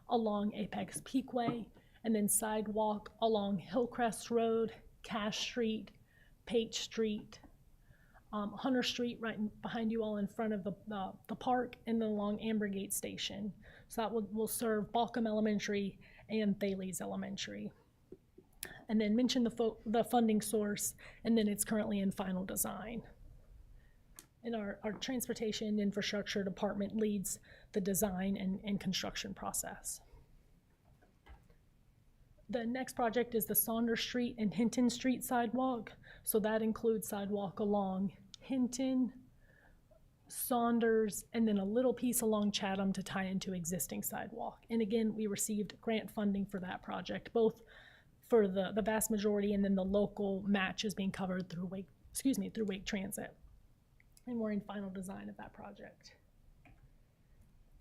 along Apex Peakway, and then sidewalk along Hillcrest Road, Cash Street, Page Street, Hunter Street right behind you all in front of the park, and then along Ambergate Station. So that will serve Balcom Elementary and Thales Elementary. And then mention the funding source, and then it's currently in final design. And our transportation infrastructure department leads the design and construction process. The next project is the Saunders Street and Hinton Street sidewalk. So that includes sidewalk along Hinton, Saunders, and then a little piece along Chatham to tie into existing sidewalk. And again, we received grant funding for that project, both for the vast majority, and then the local match is being covered through Wake Transit. And we're in final design of that project.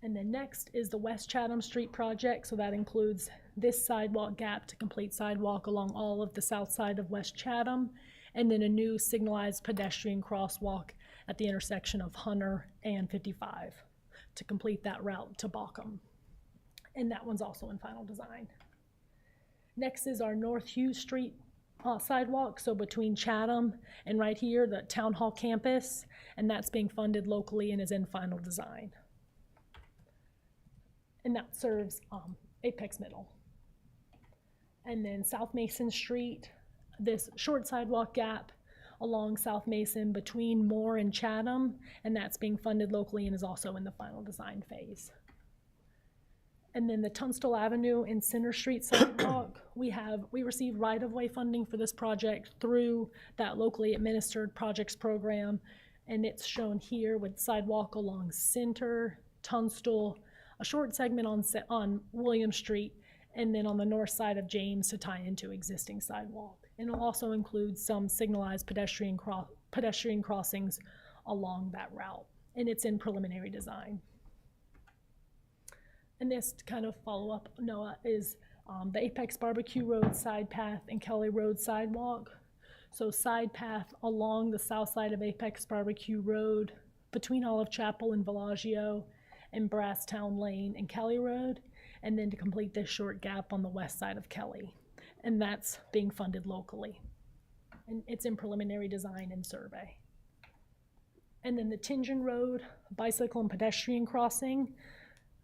And then next is the West Chatham Street project. So that includes this sidewalk gap to complete sidewalk along all of the south side of West Chatham, and then a new signalized pedestrian crosswalk at the intersection of Hunter and 55 to complete that route to Balcom. And that one's also in final design. Next is our North Hughes Street sidewalk, so between Chatham and right here, the Town Hall campus, and that's being funded locally and is in final design. And that serves Apex Middle. And then South Mason Street, this short sidewalk gap along South Mason between Moore and Chatham, and that's being funded locally and is also in the final design phase. And then the Tunstall Avenue and Center Street sidewalk, we received right-of-way funding for this project through that locally administered projects program, and it's shown here with sidewalk along Center, Tunstall, a short segment on William Street, and then on the north side of James to tie into existing sidewalk. And it'll also include some signalized pedestrian crossings along that route, and it's in preliminary design. And this to kind of follow up, Noah, is the Apex Barbecue Road side path and Kelly Road sidewalk. So side path along the south side of Apex Barbecue Road between Olive Chapel and Villaggio and Brasstown Lane and Kelly Road, and then to complete this short gap on the west side of Kelly. And that's being funded locally. And it's in preliminary design and survey. And then the Tingen Road bicycle and pedestrian crossing.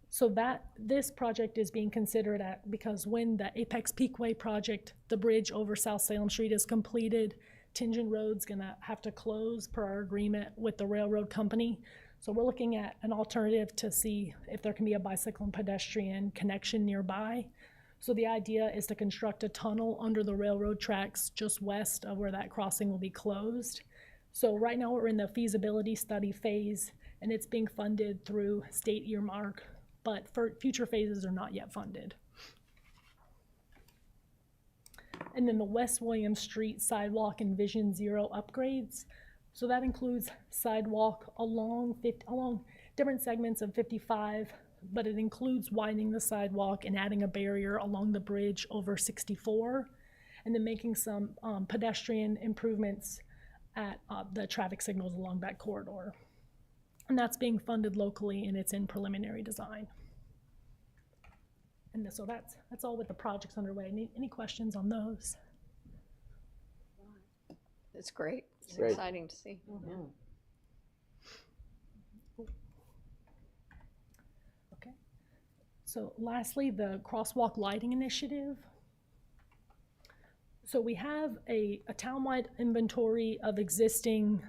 So this project is being considered because when the Apex Peakway project, the bridge over South Salem Street is completed, Tingen Road's gonna have to close per our agreement with the railroad company. So we're looking at an alternative to see if there can be a bicycle and pedestrian connection nearby. So the idea is to construct a tunnel under the railroad tracks just west of where that crossing will be closed. So right now we're in the feasibility study phase, and it's being funded through state earmark, but for future phases are not yet funded. And then the West William Street sidewalk and Vision Zero upgrades. So that includes sidewalk along different segments of 55, but it includes widening the sidewalk and adding a barrier along the bridge over 64, and then making some pedestrian improvements at the traffic signals along that corridor. And that's being funded locally, and it's in preliminary design. And so that's all with the projects underway. Any questions on those? It's great. It's Great. exciting to see. Yeah. Okay. So lastly, the crosswalk lighting initiative. So we have a townwide inventory of existing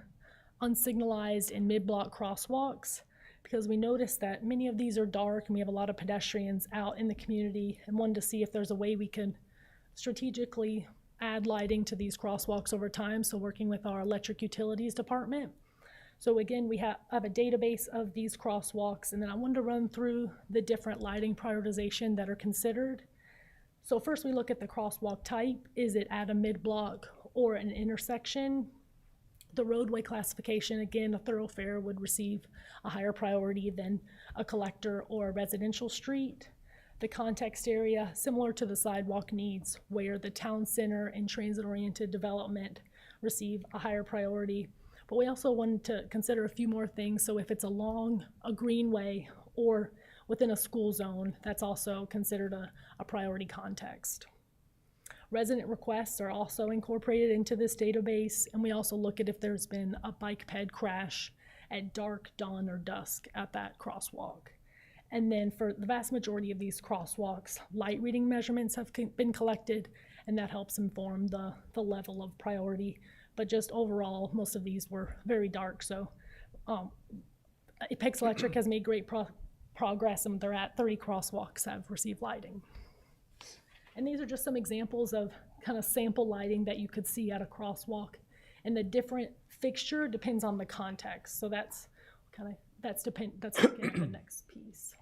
unsignalized and mid-block crosswalks, because we noticed that many of these are dark and we have a lot of pedestrians out in the community, and wanted to see if there's a way we could strategically add lighting to these crosswalks over time. So working with our electric utilities department. So again, we have a database of these crosswalks, and then I wanted to run through the different lighting prioritization that are considered. So first we look at the crosswalk type. Is it at a mid-block or an intersection? The roadway classification, again, a thoroughfare would receive a higher priority than a collector or a residential street. The context area, similar to the sidewalk needs, where the town center and transit-oriented development receive a higher priority. But we also wanted to consider a few more things. So if it's along a greenway or within a school zone, that's also considered a priority context. Resident requests are also incorporated into this database, and we also look at if there's been a bike ped crash at dark, dawn, or dusk at that crosswalk. And then for the vast majority of these crosswalks, light reading measurements have been collected, and that helps inform the level of priority. But just overall, most of these were very dark. So Apex Electric has made great progress, and they're at 30 crosswalks have received lighting. And these are just some examples of kind of sample lighting that you could see at a crosswalk. And the different fixture depends on the context. So that's looking at the next piece.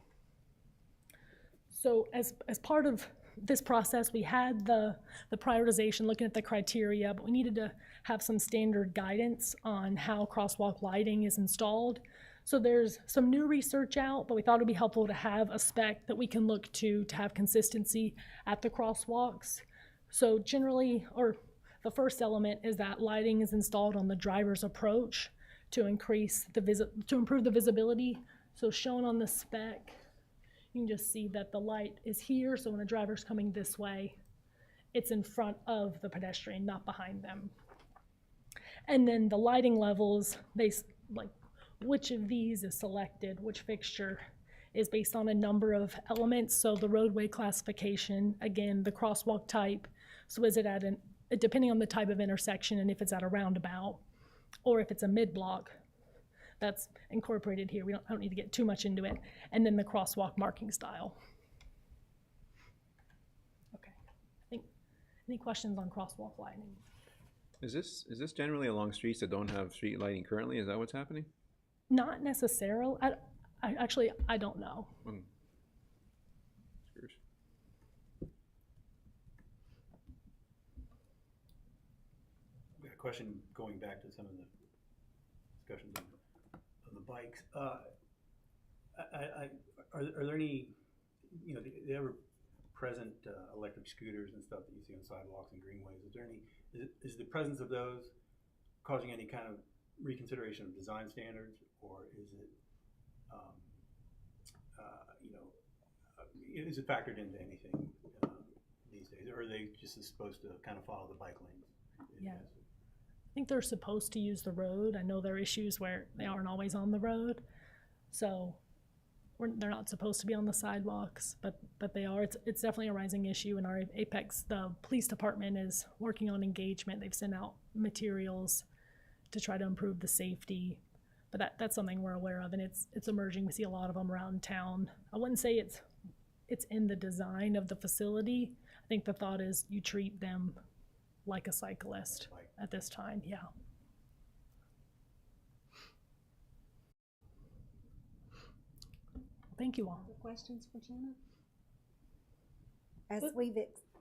So as part of this process, we had the prioritization, looking at the criteria, but we needed to have some standard guidance on how crosswalk lighting is installed. So there's some new research out, but we thought it'd be helpful to have a spec that we can look to have consistency at the crosswalks. So generally, or the first element is that lighting is installed on the driver's approach to improve the visibility. So shown on the spec, you can just see that the light is here. So when a driver's coming this way, it's in front of the pedestrian, not behind them. And then the lighting levels, which of these is selected, which fixture is based on a number of elements. So the roadway classification, again, the crosswalk type. So is it depending on the type of intersection and if it's at a roundabout, or if it's a mid-block, that's incorporated here. I don't need to get too much into it. And then the crosswalk marking style. Okay, any questions on crosswalk lighting? Is this generally along streets that don't have street lighting currently? Is that what's happening? Not necessarily. I don't know. A question going back to some of the discussions of the bikes. Are there any, the ever present electric scooters and stuff that you see on sidewalks and greenways? Is the presence of those causing any kind of reconsideration of design standards, or is it, is it factored into anything these days, or are they just supposed to kind of follow the bike lanes? Yeah. I think they're supposed to use the road. I know there are issues where they aren't always on the road, so they're not supposed to be on the sidewalks, but they are. It's definitely a rising issue in our Apex. The police department is working on engagement. They've sent out materials to try to improve the safety, but that's something we're aware of, and it's emerging. We see a lot of them around town. I wouldn't say it's in the design of the facility. I think the thought is you treat them like a cyclist at this time. Yeah. Thank you all. Questions for Jenna? Go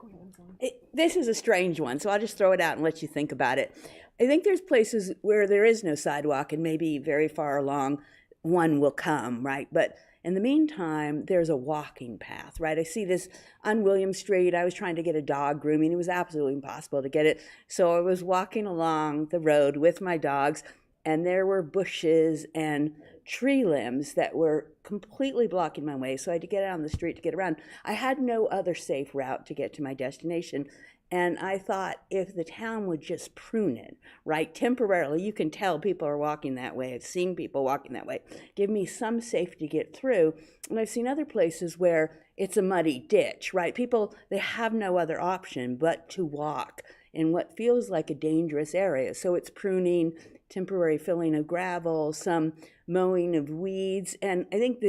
ahead, I'm sorry. This is a strange one, so I'll just throw it out and let you think about it. I think there's places where there is no sidewalk, and maybe very far along one will come, right? But in the meantime, there's a walking path, right? I see this on William Street. I was trying to get a dog grooming. It was absolutely impossible to get it. So I was walking along the road with my dogs, and there were bushes and tree limbs that were completely blocking my way. So I had to get out on the street to get around. I had no other safe route to get to my destination. And I thought if the town would just prune it, right, temporarily, you can tell people are walking that way. I've seen people walking that way. Give me some safety to get through. And I've seen other places where it's a muddy ditch, right? People, they have no other option but to walk in what feels like a dangerous area. So it's pruning, temporary filling of gravel, some mowing of weeds, and I think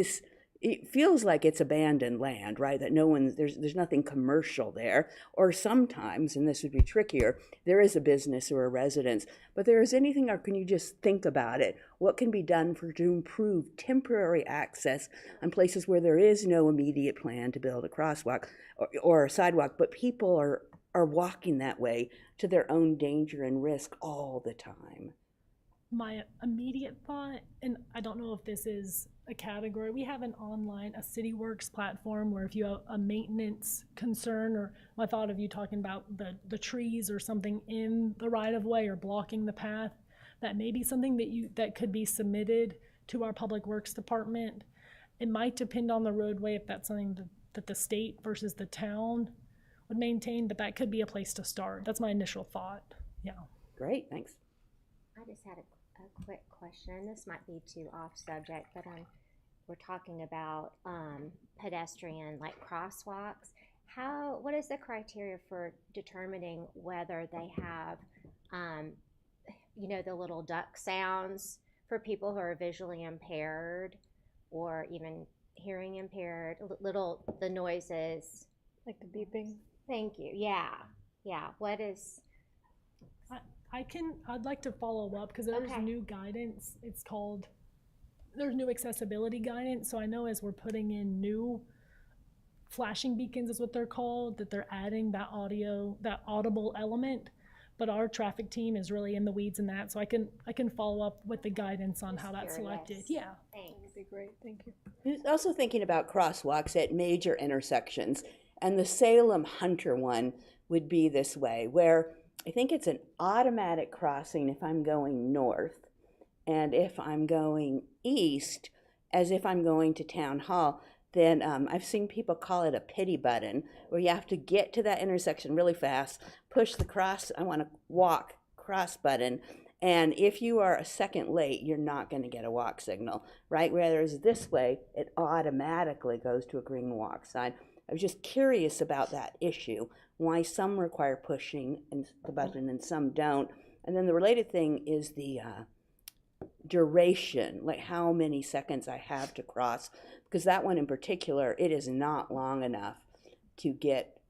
it feels like it's abandoned land, right? That there's nothing commercial there. Or sometimes, and this would be trickier, there is a business or a residence. But there is anything, or can you just think about it? What can be done to improve temporary access on places where there is no immediate plan to build a crosswalk or a sidewalk, but people are walking that way to their own danger and risk all the time? My immediate thought, and I don't know if this is a category, we have a CityWorks platform where if you have a maintenance concern, or I thought of you talking about the trees or something in the right of way or blocking the path, that may be something that could be submitted to our Public Works Department. It might depend on the roadway if that's something that the state versus the town would maintain, but that could be a place to start. That's my initial thought. Yeah. Great, thanks. I just had a quick question. This might be too off subject, but we're talking about pedestrian like crosswalks. What is the criteria for determining whether they have, the little duck sounds for people who are visually impaired or even hearing impaired? The noises. Like the beeping? Thank you. Yeah. What is? I'd like to follow up because there's new guidance. There's new accessibility guidance. So I know as we're putting in new flashing beacons is what they're called, that they're adding that audible element. But our traffic team is really in the weeds in that. So I can follow up with the guidance on how that's selected. Yeah. Thanks. That'd be great. Thank you. I was also thinking about crosswalks at major intersections, and the Salem Hunter one would be this way, where I think it's an automatic crossing if I'm going north, and if I'm going east, as if I'm going to Town Hall, then I've seen people call it a pity button, where you have to get to that intersection really fast, push the cross button, and if you are a second late, you're not going to get a walk signal, right? Whereas this way, it automatically goes to a green walk sign. I was just curious about that issue, why some require pushing and the button and some don't. And then the related thing is the duration, like how many seconds I have to cross, because that one in particular, it is not long enough to get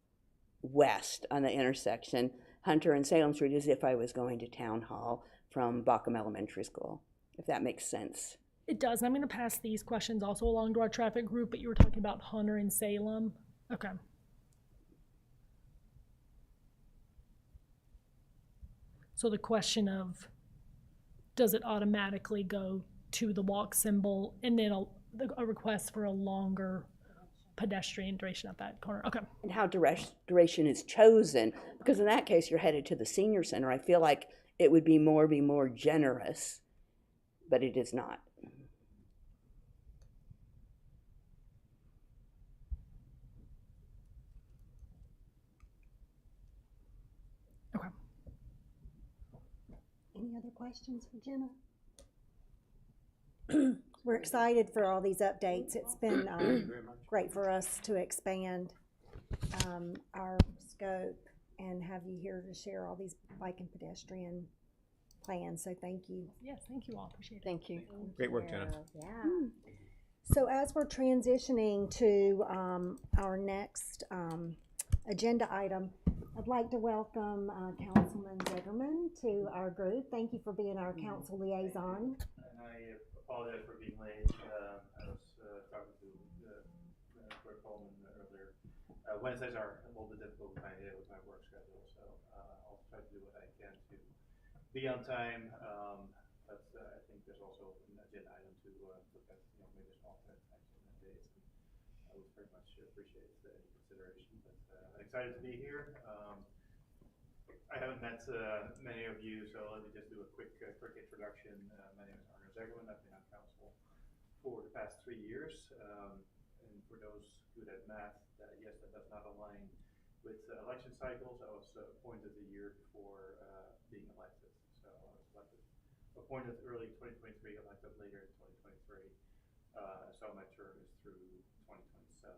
west on the intersection, Hunter and Salem Street, as if I was going to Town Hall from Bockham Elementary School, if that makes sense. It does. And I'm going to pass these questions also along to our traffic group, but you were talking about Hunter and Salem. Okay. So the question of, does it automatically go to the walk symbol and then a request for a longer pedestrian duration at that corner? Okay. And how duration is chosen, because in that case, you're headed to the senior center. I feel like it would be more generous, but it is not. Okay. Any other questions for Jenna? We're excited for all these updates. It's been great for us to expand our scope and have you here to share all these bike and pedestrian plans. So thank you. Yes, thank you all. Appreciate it. Thank you. Great work, Jenna. Yeah. So as we're transitioning to our next agenda item, I'd like to welcome Councilman Zitterman to our group. Thank you for being our council liaison. And I apologize for being late. I was talking to Clerk Coleman earlier. Wednesdays are a little bit difficult with my work schedule, so I'll try to do what I can to be on time. But I think there's also an agenda item to look at, maybe small types of days. I would very much appreciate the consideration. But I'm excited to be here. I haven't met many of you, so let me just do a quick introduction. My name is Arno Zeggerman. I've been on council for the past 3 years. And for those good at math, yes, that does not align with election cycles. I was appointed a year before being elected. So I was appointed early 2023, elected later in 2023. So my term is through 2027.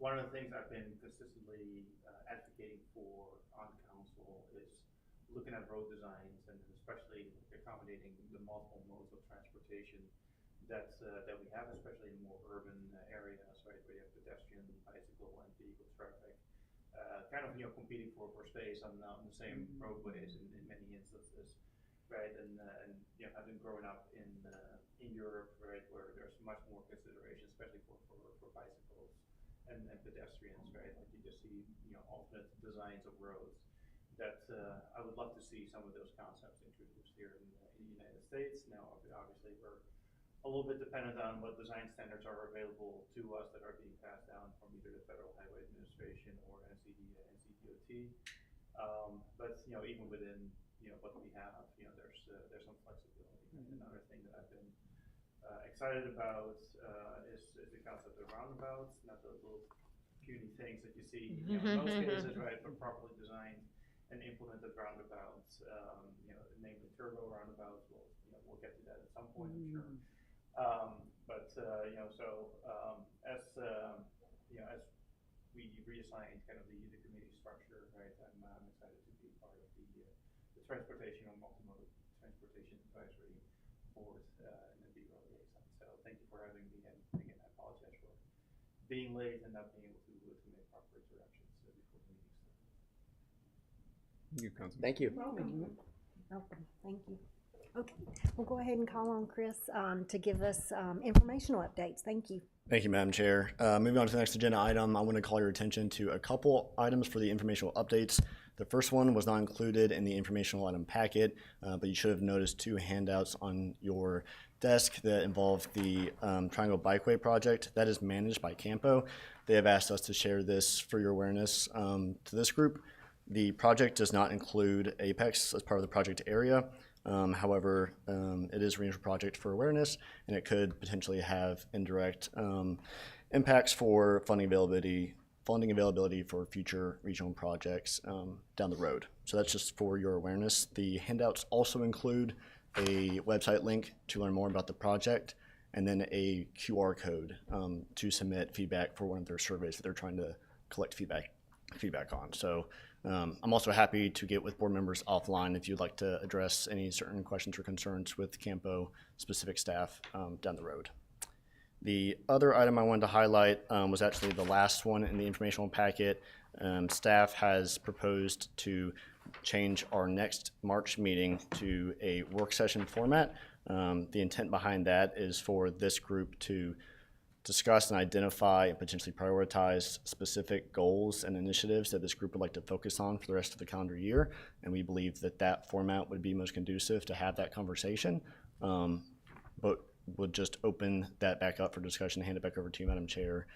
one of the things I've been consistently advocating for on council is looking at road designs and especially accommodating the multiple modes of transportation that we have, especially in more urban areas, right, where you have pedestrian, bicycle, and vehicle traffic, kind of competing for space on the same roadways in many instances, right? And I've been growing up in Europe, right, where there's much more consideration, especially for bicycles and pedestrians, right? Like you just see alternate designs of roads. That I would love to see some of those concepts introduced here in the United States. Now, obviously, we're a little bit dependent on what design standards are available to us that are being passed down from either the Federal Highway Administration or NCDOT. But even within what we have, there's some flexibility. And another thing that I've been excited about is the concept of roundabouts, not the little puny things that you see in most cases, right, but properly designed and implemented roundabouts, namely turbo roundabouts. We'll get to that at some point, I'm sure. As we reassign kind of the committee structure, right, I'm excited to be part of the transportation or multimodal transportation advisory board and the BRO liaison. So thank you for having me, and again, I apologize for being late and not being able to make proper interactions before the meeting started. Thank you. Welcome. Welcome. Thank you. Okay, we'll go ahead and call on Chris to give us informational updates. Thank you. Thank you, Madam Chair. Moving on to the next agenda item, I want to call your attention to a couple items for the informational updates. The first one was not included in the informational item packet, but you should have noticed two handouts on your desk that involve the Triangle Bikeway project that is managed by Campo. They have asked us to share this for your awareness to this group. The project does not include Apex as part of the project area. However, it is a regional project for awareness, and it could potentially have indirect impacts for funding availability for future regional projects down the road. So that's just for your awareness. The handouts also include a website link to learn more about the project, and then a QR code to submit feedback for one of their surveys that they're trying to collect feedback on. So I'm also happy to get with board members offline if you'd like to address any certain questions or concerns with Campo specific staff down the road. The other item I wanted to highlight was actually the last one in the informational packet. Staff has proposed to change our next March meeting to a work session format. The intent behind that is for this group to discuss and identify and potentially prioritize specific goals and initiatives that this group would like to focus on for the rest of the calendar year. And we believe that that format would be most conducive to have that conversation. But we'll just open that back up for discussion, hand it back over to you, Madam Chair.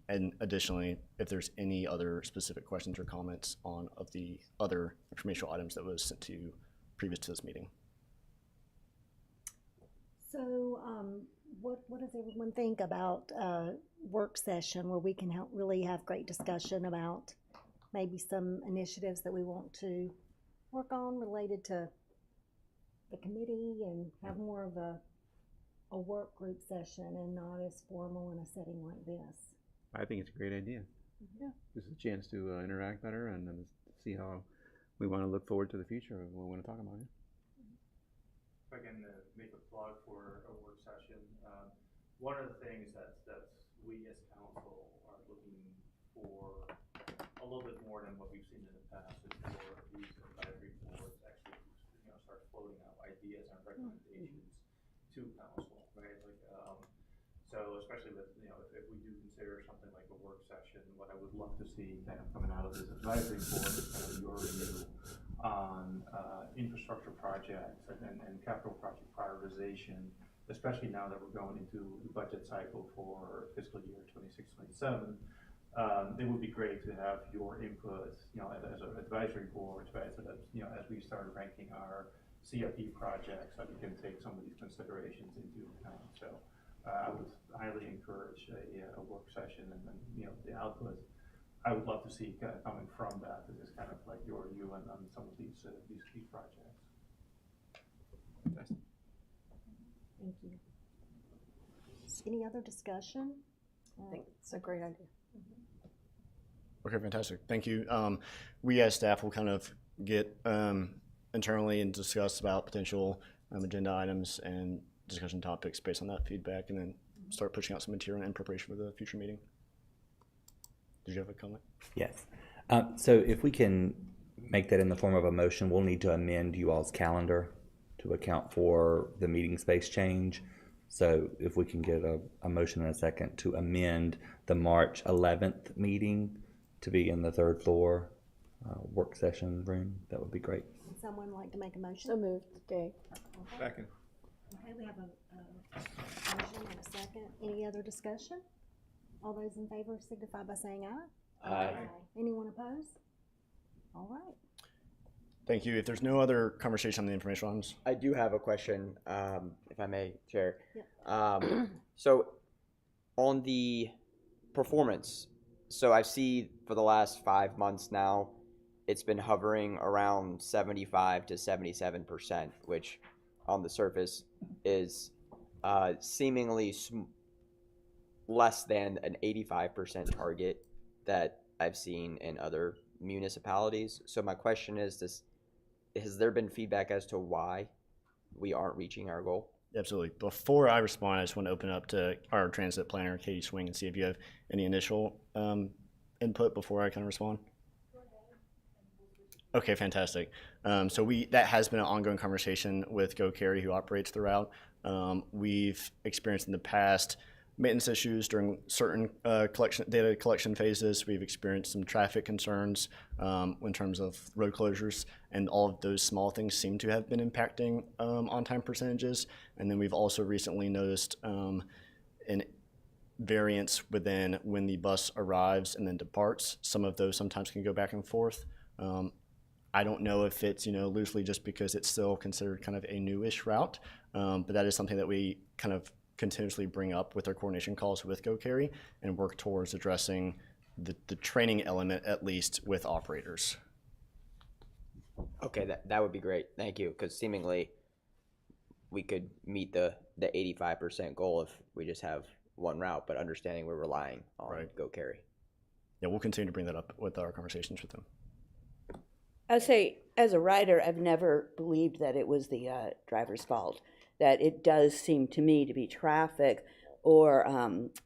And additionally, if there's any other specific questions or comments on of the other informational items that was sent to you previous to this meeting. So what does everyone think about a work session where we can really have great discussion about maybe some initiatives that we want to work on related to the committee and have more of a work group session and not as formal in a setting like this? I think it's a great idea. Yeah. This is a chance to interact better and see how we want to look forward to the future of what we want to talk about here. If I can make a plug for a work session, one of the things that we as council are looking for a little bit more than what we've seen in the past is for these advisory boards actually start floating out ideas and recommendations to council, right? Like, so especially with if we do consider something like a work session, what I would love to see kind of coming out of this advisory board is kind of your review on infrastructure projects and capital project prioritization, especially now that we're going into the budget cycle for fiscal year 26-27. It would be great to have your input, as an advisory board, right? So that as we start ranking our CIP projects, that we can take some of these considerations into account. So I would highly encourage a work session, and then the output I would love to see coming from that is kind of like your view on some of these key projects. Fantastic. Thank you. Any other discussion? I think it's a great idea. Okay, fantastic. Thank you. We as staff will kind of get internally and discuss about potential agenda items and discussion topics based on that feedback, and then start pushing out some material in preparation for the future meeting. Did you have a comment? Yes. So if we can make that in the form of a motion, we'll need to amend you all's calendar to account for the meeting space change. So if we can get a motion in a second to amend the March 11th meeting to be in the third floor work session room, that would be great. Would someone like to make a motion? So moved, Dave. Second. Okay, we have a motion and a second. Any other discussion? All those in favor signify by saying aye. Aye. Anyone opposed? All right. Thank you. If there's no other conversation on the information items. I do have a question, if I may, Chair. Yep. So on the performance, so I see for the last 5 months now, it's been hovering around 75 to 77%, which on the surface is seemingly less than an 85% target that I've seen in other municipalities. So my question is, has there been feedback as to why we aren't reaching our goal? Absolutely. Before I respond, I just want to open up to our transit planner, Katie Swing, and see if you have any initial input before I kind of respond. Okay, fantastic. So that has been an ongoing conversation with Go Carry, who operates the route. We've experienced in the past maintenance issues during certain data collection phases. We've experienced some traffic concerns in terms of road closures, and all of those small things seem to have been impacting on-time percentages. And then we've also recently noticed an variance within when the bus arrives and then departs. Some of those sometimes can go back and forth. I don't know if it's loosely just because it's still considered kind of a newish route, but that is something that we kind of continuously bring up with our coordination calls with Go Carry and work towards addressing the training element, at least with operators. Okay, that would be great. Thank you, because seemingly we could meet the 85% goal if we just have one route, but understanding we're relying on Go Carry. Yeah, we'll continue to bring that up with our conversations with them. I'd say, as a rider, I've never believed that it was the driver's fault. That it does seem to me to be traffic, or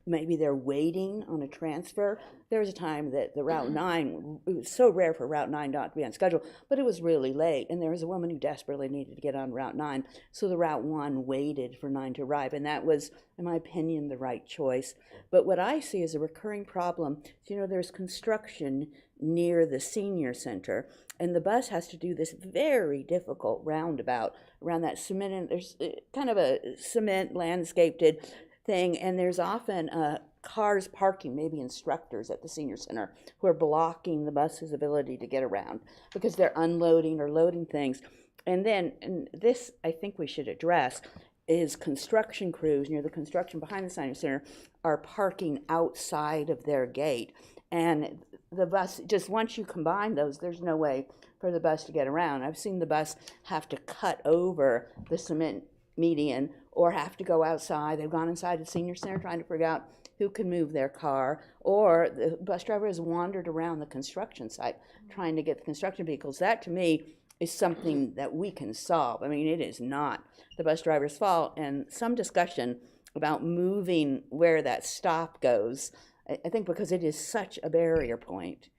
maybe they're waiting on a transfer. There was a time that the Route 9, it was so rare for Route 9 not to be on schedule, but it was really late, and there was a woman who desperately needed to get on Route 9, so the Route 1 waited for 9 to arrive, and that was, in my opinion, the right choice. But what I see as a recurring problem is, there's construction near the senior center, and the bus has to do this very difficult roundabout around that cement, and there's kind of a cement landscaped thing, and there's often cars parking, maybe instructors at the senior center, who are blocking the bus's ability to get around because they're unloading or loading things. And this I think we should address is construction crews near the construction behind the senior center are parking outside of their gate. And the bus, just once you combine those, there's no way for the bus to get around. I've seen the bus have to cut over the cement median or have to go outside. They've gone inside the senior center trying to figure out who can move their car, or the bus driver has wandered around the construction site trying to get the construction vehicles. That, to me, is something that we can solve. I mean, it is not the bus driver's fault, and some discussion about moving where that stop goes, I think, because it is such a barrier point.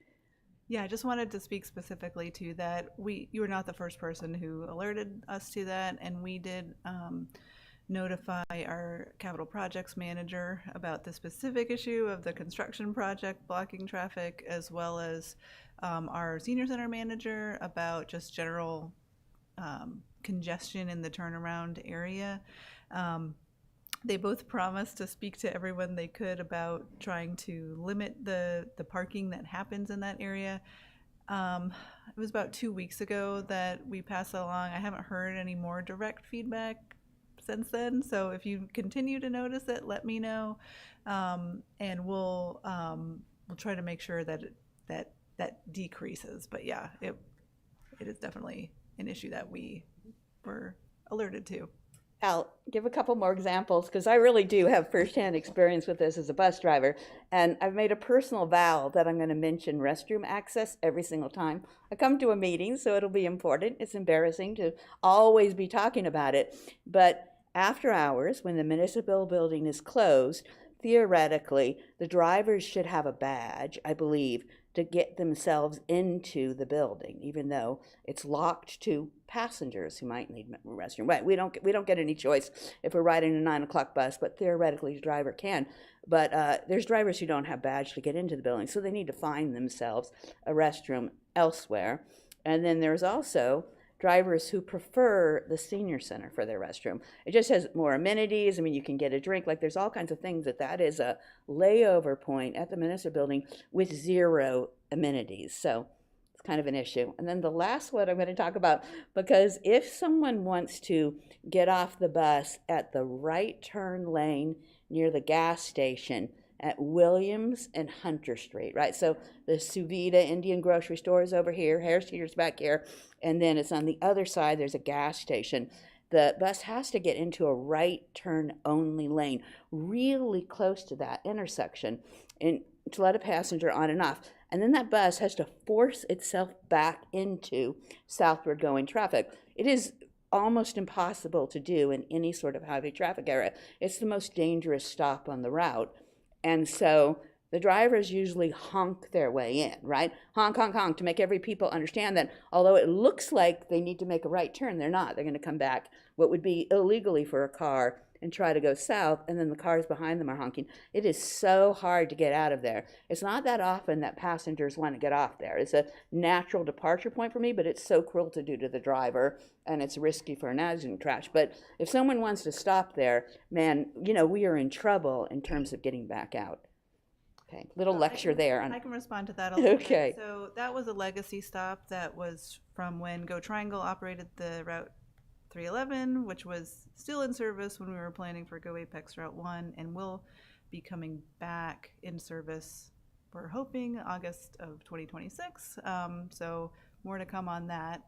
Yeah, I just wanted to speak specifically to that. You were not the first person who alerted us to that, and we did notify our capital projects manager about the specific issue of the construction project blocking traffic, as well as our senior center manager about just general congestion in the turnaround area. They both promised to speak to everyone they could about trying to limit the parking that happens in that area. It was about 2 weeks ago that we passed that along. I haven't heard any more direct feedback since then. So if you continue to notice it, let me know, and we'll try to make sure that that decreases. But yeah, it is definitely an issue that we were alerted to. I'll give a couple more examples because I really do have firsthand experience with this as a bus driver. And I've made a personal vow that I'm going to mention restroom access every single time I come to a meeting, so it'll be important. It's embarrassing to always be talking about it. But after hours, when the municipal building is closed, theoretically, the drivers should have a badge, I believe, to get themselves into the building, even though it's locked to passengers who might need a restroom. Right, we don't get any choice if we're riding a 9 o'clock bus, but theoretically the driver can. But there's drivers who don't have badge to get into the building, so they need to find themselves a restroom elsewhere. And then there's also drivers who prefer the senior center for their restroom. It just has more amenities. I mean, you can get a drink. Like, there's all kinds of things that is a layover point at the municipal building with zero amenities. So it's kind of an issue. And then the last one I'm going to talk about, because if someone wants to get off the bus at the right turn lane near the gas station at Williams and Hunter Street, right? So the Suvita Indian grocery store is over here, Harris Teeter's back here, and then it's on the other side, there's a gas station. The bus has to get into a right turn only lane, really close to that intersection, and to let a passenger on and off. And then that bus has to force itself back into southward going traffic. It is almost impossible to do in any sort of heavy traffic area. It's the most dangerous stop on the route. And so the drivers usually honk their way in, right? Honk, honk, honk, to make every people understand that although it looks like they need to make a right turn, they're not. They're going to come back what would be illegally for a car and try to go south, and then the cars behind them are honking. It is so hard to get out of there. It's not that often that passengers want to get off there. It's a natural departure point for me, but it's so cruel to do to the driver, and it's risky for an accident crash. But if someone wants to stop there, man, we are in trouble in terms of getting back out. Okay, little lecture there. I can respond to that a little Okay. bit. So that was a legacy stop that was from when Go Triangle operated the Route 311, which was still in service when we were planning for Go Apex Route 1, and will be coming back in service, we're hoping, August of 2026. So more to come on that.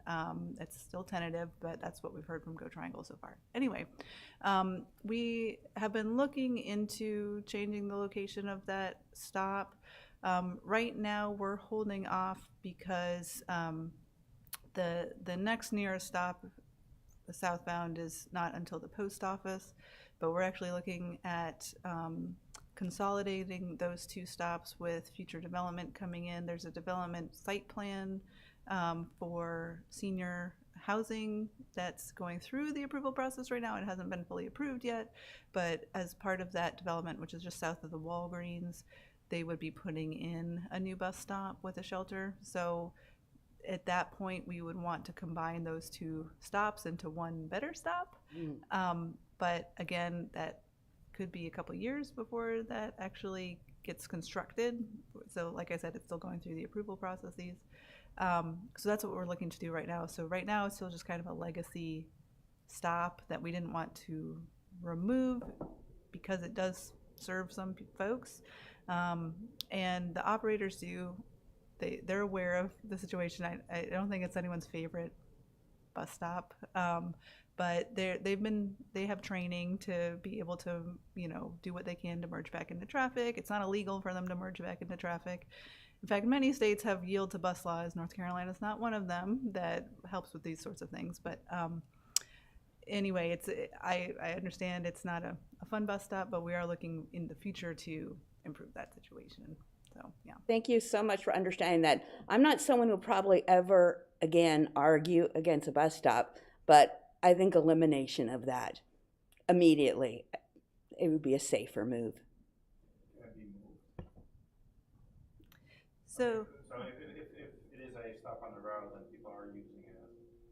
It's still tentative, but that's what we've heard from Go Triangle so far. Anyway, we have been looking into changing the location of that stop. Right now, we're holding off because the next nearest stop, the southbound, is not until the post office, but we're actually looking at consolidating those two stops with future development coming in. There's a development site plan for senior housing that's going through the approval process right now. It hasn't been fully approved yet, but as part of that development, which is just south of the Walgreens, they would be putting in a new bus stop with a shelter. So at that point, we would want to combine those two stops into one better stop. But again, that could be a couple years before that actually gets constructed. So like I said, it's still going through the approval processes. So that's what we're looking to do right now. So right now, it's still just kind of a legacy stop that we didn't want to remove because it does serve some folks. And the operators they're aware of the situation. I don't think it's anyone's favorite bus stop, but they have training to be able to do what they can to merge back into traffic. It's not illegal for them to merge back into traffic. In fact, many states have yield to bus laws. North Carolina is not one of them that helps with these sorts of things. But anyway, I understand it's not a fun bus stop, but we are looking in the future to improve that situation. So, yeah. Thank you so much for understanding that. I'm not someone who will probably ever again argue against a bus stop, but I think elimination of that immediately, it would be a safer move. So if it is a stop on the road and people are using it,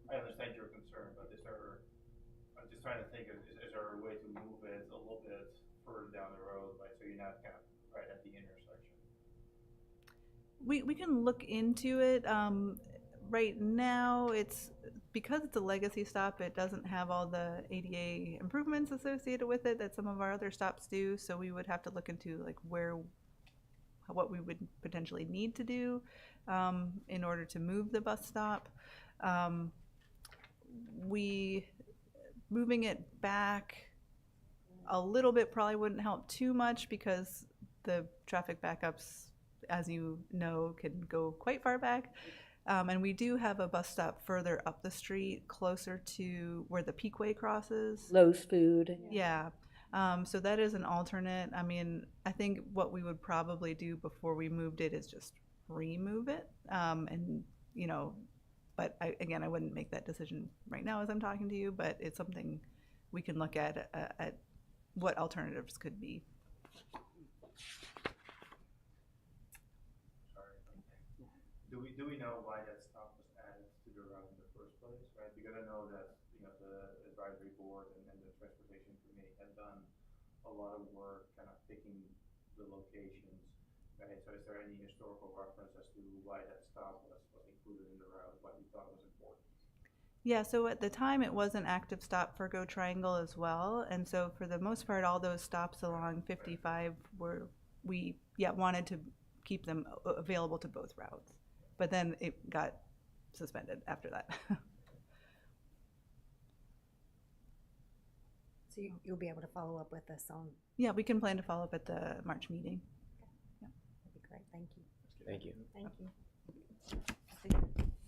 I understand your concern, but I'm just trying to think, is there a way to move it a little bit further down the road, right, so you're not kind of right at the intersection? We can look into it. Right now, because it's a legacy stop, it doesn't have all the ADA improvements associated with it that some of our other stops do. So we would have to look into what we would potentially need to do in order to move the bus stop. moving it back a little bit probably wouldn't help too much because the traffic backups, as you know, can go quite far back. And we do have a bus stop further up the street, closer to where the Peakway crosses. Lowe's Food. Yeah. So that is an alternate. I mean, I think what we would probably do before we moved it is just remove it. And, you know, but again, I wouldn't make that decision right now as I'm talking to you, but it's something we can look at what alternatives could be. Do we know why that stop was added to the route in the first place, right? Because I know that, you know, the advisory board and the transportation committee had done a lot of work kind of picking the locations, right? So is there any historical reference as to why that stop was included in the route, what you thought was important? Yeah, so at the time it was an active stop for Go Triangle as well, and so for the most part, all those stops along 55 were, we wanted to keep them available to both routes. But then it got suspended after that. So you'll be able to follow up with us on. Yeah, we can plan to follow up at the March meeting. Yeah. That'd be great. Thank you. Thank you. Thank you.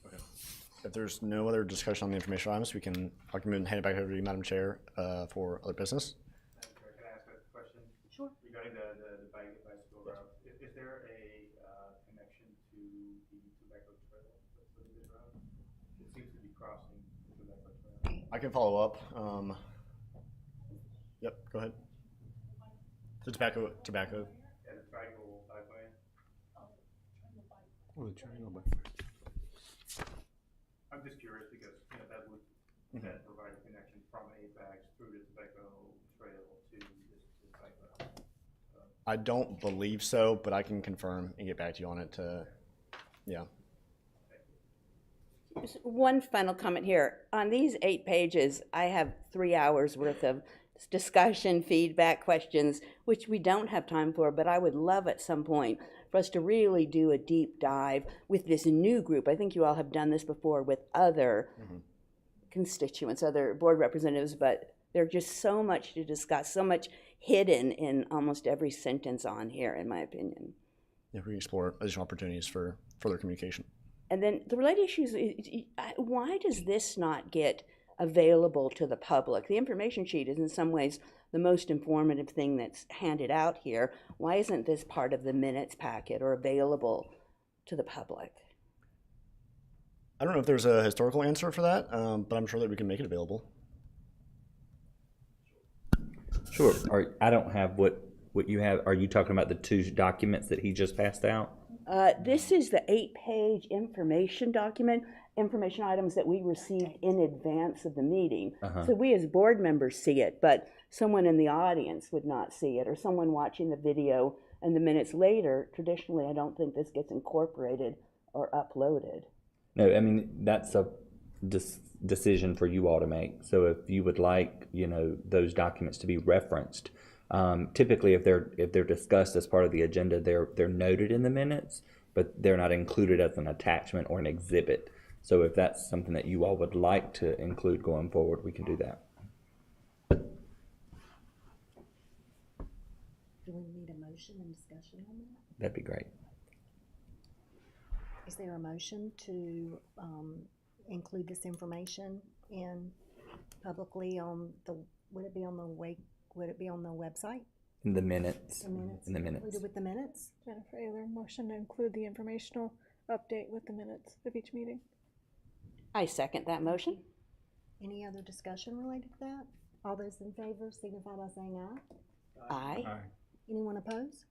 Okay. If there's no other discussion on the information items, I can hand it back over to you, Madam Chair, for other business. Madam Chair, can I ask a question? Sure. Regarding the bicycle route, is there a connection to the tobacco trail that's within this route? It seems to be crossing the tobacco trail. I can follow up. Yep, go ahead. The tobacco. Yeah, the triangle bikeway. Oh, the triangle bike. I'm just curious because, you know, that would that provide a connection from Apex through the tobacco trail to this bike route. I don't believe so, but I can confirm and get back to you on it. Yeah. Just one final comment here. On these 8 pages, I have 3 hours worth of discussion, feedback, questions, which we don't have time for, but I would love at some point for us to really do a deep dive with this new group. I think you all have done this before with other constituents, other board representatives, but there's just so much to discuss, so much hidden in almost every sentence on here, in my opinion. Yeah, we can explore additional opportunities for further communication. And then the related issues, why does this not get available to the public? The information sheet is in some ways the most informative thing that's handed out here. Why isn't this part of the minutes packet or available to the public? I don't know if there's a historical answer for that, but I'm sure that we can make it available. Sure. I don't have what you have. Are you talking about the 2 documents that he just passed out? This is the 8-page information document, information items that we received in advance of the meeting. So we as board members see it, but someone in the audience would not see it, or someone watching the video and the minutes later. Traditionally, I don't think this gets incorporated or uploaded. No, I mean, that's a decision for you all to make. So if you would like, you know, those documents to be referenced, typically if they're discussed as part of the agenda, they're noted in the minutes, but they're not included as an attachment or an exhibit. So if that's something that you all would like to include going forward, we can do that. Do we need a motion and discussion on that? That'd be great. Is there a motion to include this information in publicly on the? Would it be on the website? In the minutes. The minutes. In the minutes. Included with the minutes. Jennifer Ayler, motion to include the informational update with the minutes of each meeting. I second that motion. Any other discussion related to that? All those in favor signify by saying aye. Aye. Anyone opposed?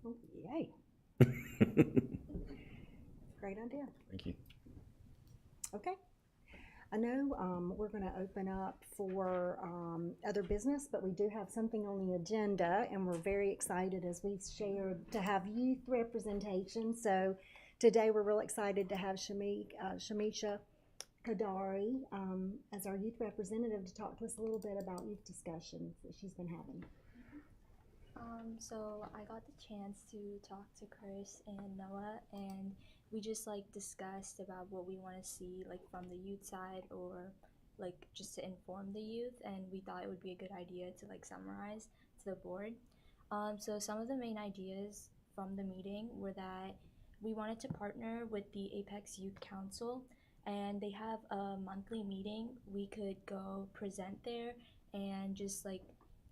Oh, yay. Great idea. Thank you. Okay. I know we're going to open up for other business, but we do have something on the agenda, and we're very excited, as we shared, to have youth representation. So today we're real excited to have Shamisha Kadari as our youth representative to talk to us a little bit about youth discussions that she's been having. So I got the chance to talk to Chris and Noah, and we just discussed about what we want to see from the youth side or like just to inform the youth, and we thought it would be a good idea to like summarize to the board. So some of the main ideas from the meeting were that we wanted to partner with the Apex Youth Council, and they have a monthly meeting. We could go present there and just like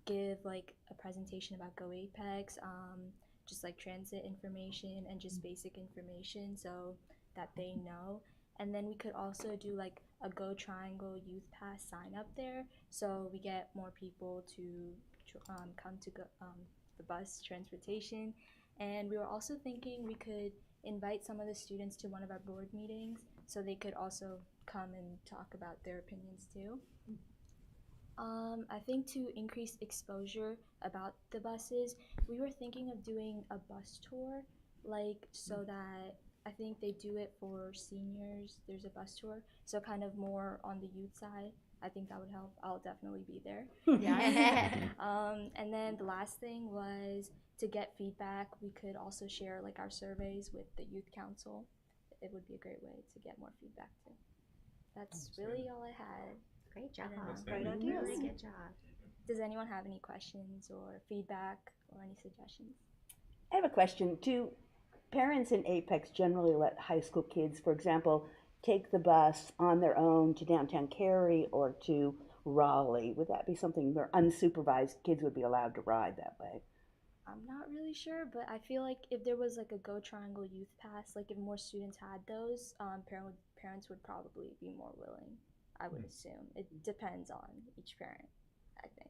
give like a presentation about Go Apex, just like transit information and just basic information so that they know. And then we could also do like a Go Triangle Youth Pass sign up there, so we get more people to come to the bus transportation. And we were also thinking we could invite some of the students to one of our board meetings so they could also come and talk about their opinions too. I think to increase exposure about the buses, we were thinking of doing a bus tour, like so that I think they do it for seniors. There's a bus tour, so kind of more on the youth side. I think that would help. I'll definitely be there. Yeah. And then the last thing was to get feedback. We could also share like our surveys with the youth council. It would be a great way to get more feedback too. That's really all I had. Great job. Great ideas. Really good job. Does anyone have any questions or feedback or any suggestions? I have a question. Do parents in Apex generally let high school kids, for example, take the bus on their own to downtown Cary or to Raleigh? Would that be something where unsupervised kids would be allowed to ride that way? I'm not really sure, but I feel like if there was like a Go Triangle Youth Pass, like if more students had those, parents would probably be more willing, I would assume. It depends on each parent, I think.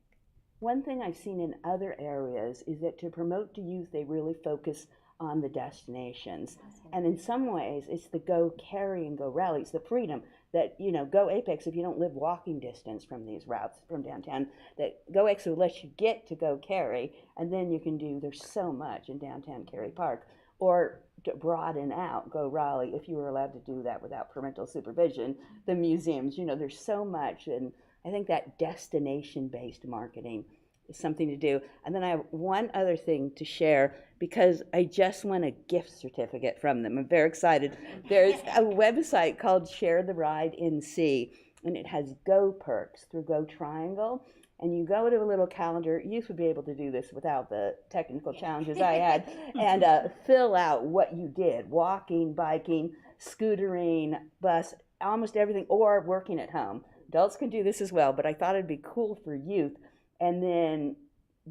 One thing I've seen in other areas is that to promote to youth, they really focus on the destinations. And in some ways, it's the Go Cary and Go Raleigh. It's the freedom that, you know, Go Apex, if you don't live walking distance from these routes from downtown, that Go Apex will let you get to Go Cary, and then you can do, there's so much in downtown Cary Park. Or to broaden out, Go Raleigh, if you were allowed to do that without parental supervision, the museums, you know, there's so much. And I think that destination-based marketing is something to do. And then I have one other thing to share because I just won a gift certificate from them. I'm very excited. There's a website called Share the Ride NC, and it has Go perks through Go Triangle. And you go to a little calendar. Youth would be able to do this without the technical challenges I had, and fill out what you did: walking, biking, scootering, bus, almost everything, or working at home. Adults can do this as well, but I thought it'd be cool for youth. And then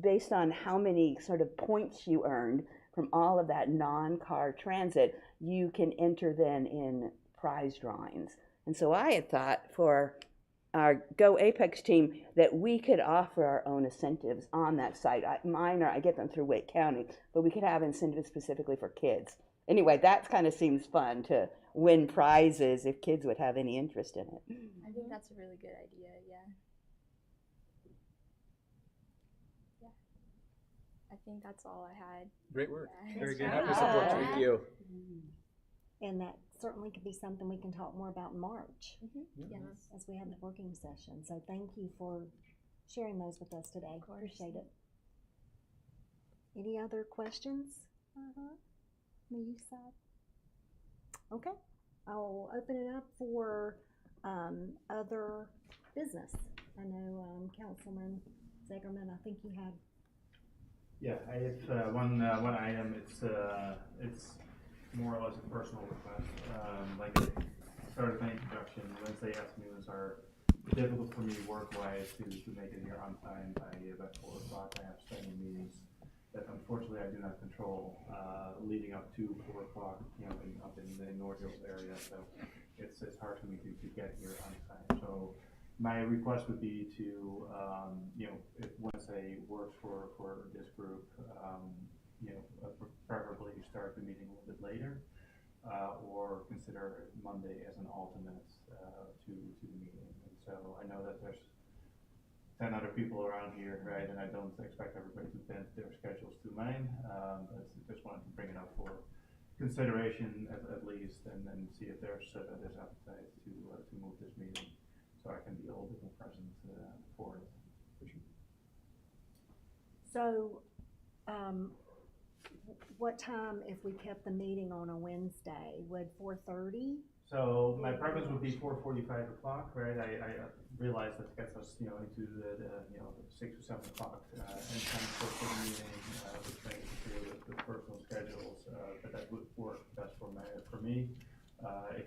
based on how many sort of points you earned from all of that non-car transit, you can enter then in prize drawings. And so I had thought for our Go Apex team that we could offer our own incentives on that site. I get them through Wake County, but we could have incentives specifically for kids. Anyway, that kind of seems fun to win prizes if kids would have any interest in it. I think that's a really good idea, yeah. I think that's all I had. Great work. Yeah. Very good. Happy support. Thank you. And that certainly could be something we can talk more about in March. Yes. As we have the working session. So thank you for sharing those with us today. Appreciate it. Any other questions? From the youth side? Okay. I'll open it up for other business. I know Councilman Zagerman, I think you had. Yeah, I have one item. It's more or less a personal request. Like I started my introduction, Wednesday afternoons are difficult for me work-wise to make it here on time by about 4 o'clock. I have standing meetings that unfortunately I do not control leading up to 4 o'clock, you know, up in the North Hills area. So it's hard for me to get here on time. So my request would be to, you know, if Wednesday works for this group, you know, preferably start the meeting a little bit later, or consider Monday as an alternate to the meeting. And so I know that there's 10 other people around here, right? And I don't expect everybody to bend their schedules to mine. But just wanted to bring it up for consideration at least, and then see if there's appetite to move this meeting, so I can be a little bit more present for it. So what time if we kept the meeting on a Wednesday? Would 4:30? So my preference would be 4:45 o'clock, right? I realize that gets us, into the 6 or 7 o'clock, and time for the meeting, which may interfere with personal schedules, but that would work best for me. If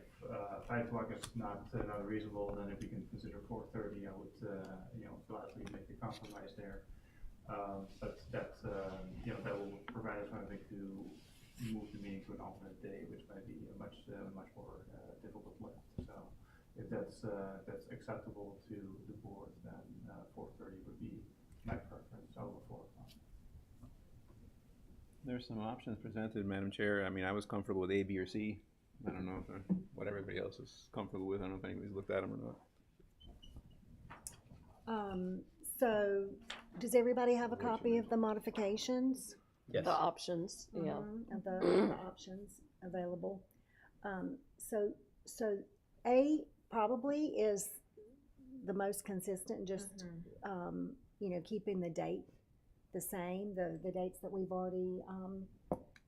5 o'clock is not reasonable, then if we can consider 4:30, I would, gladly make the compromise there. But that's, that will provide us, I think, to move the meeting to an alternate day, which might be a much more difficult lift. So if that's acceptable to the board, then 4:30 would be my preference over 4 o'clock. There's some options presented, Madam Chair. I mean, I was comfortable with A, B, or C. I don't know if what everybody else is comfortable with. I don't know if anybody's looked at them or not. So does everybody have a copy of the modifications? Yes. The options, yeah. Of the options available. So A probably is the most consistent, just, keeping the date the same, the dates that we've already,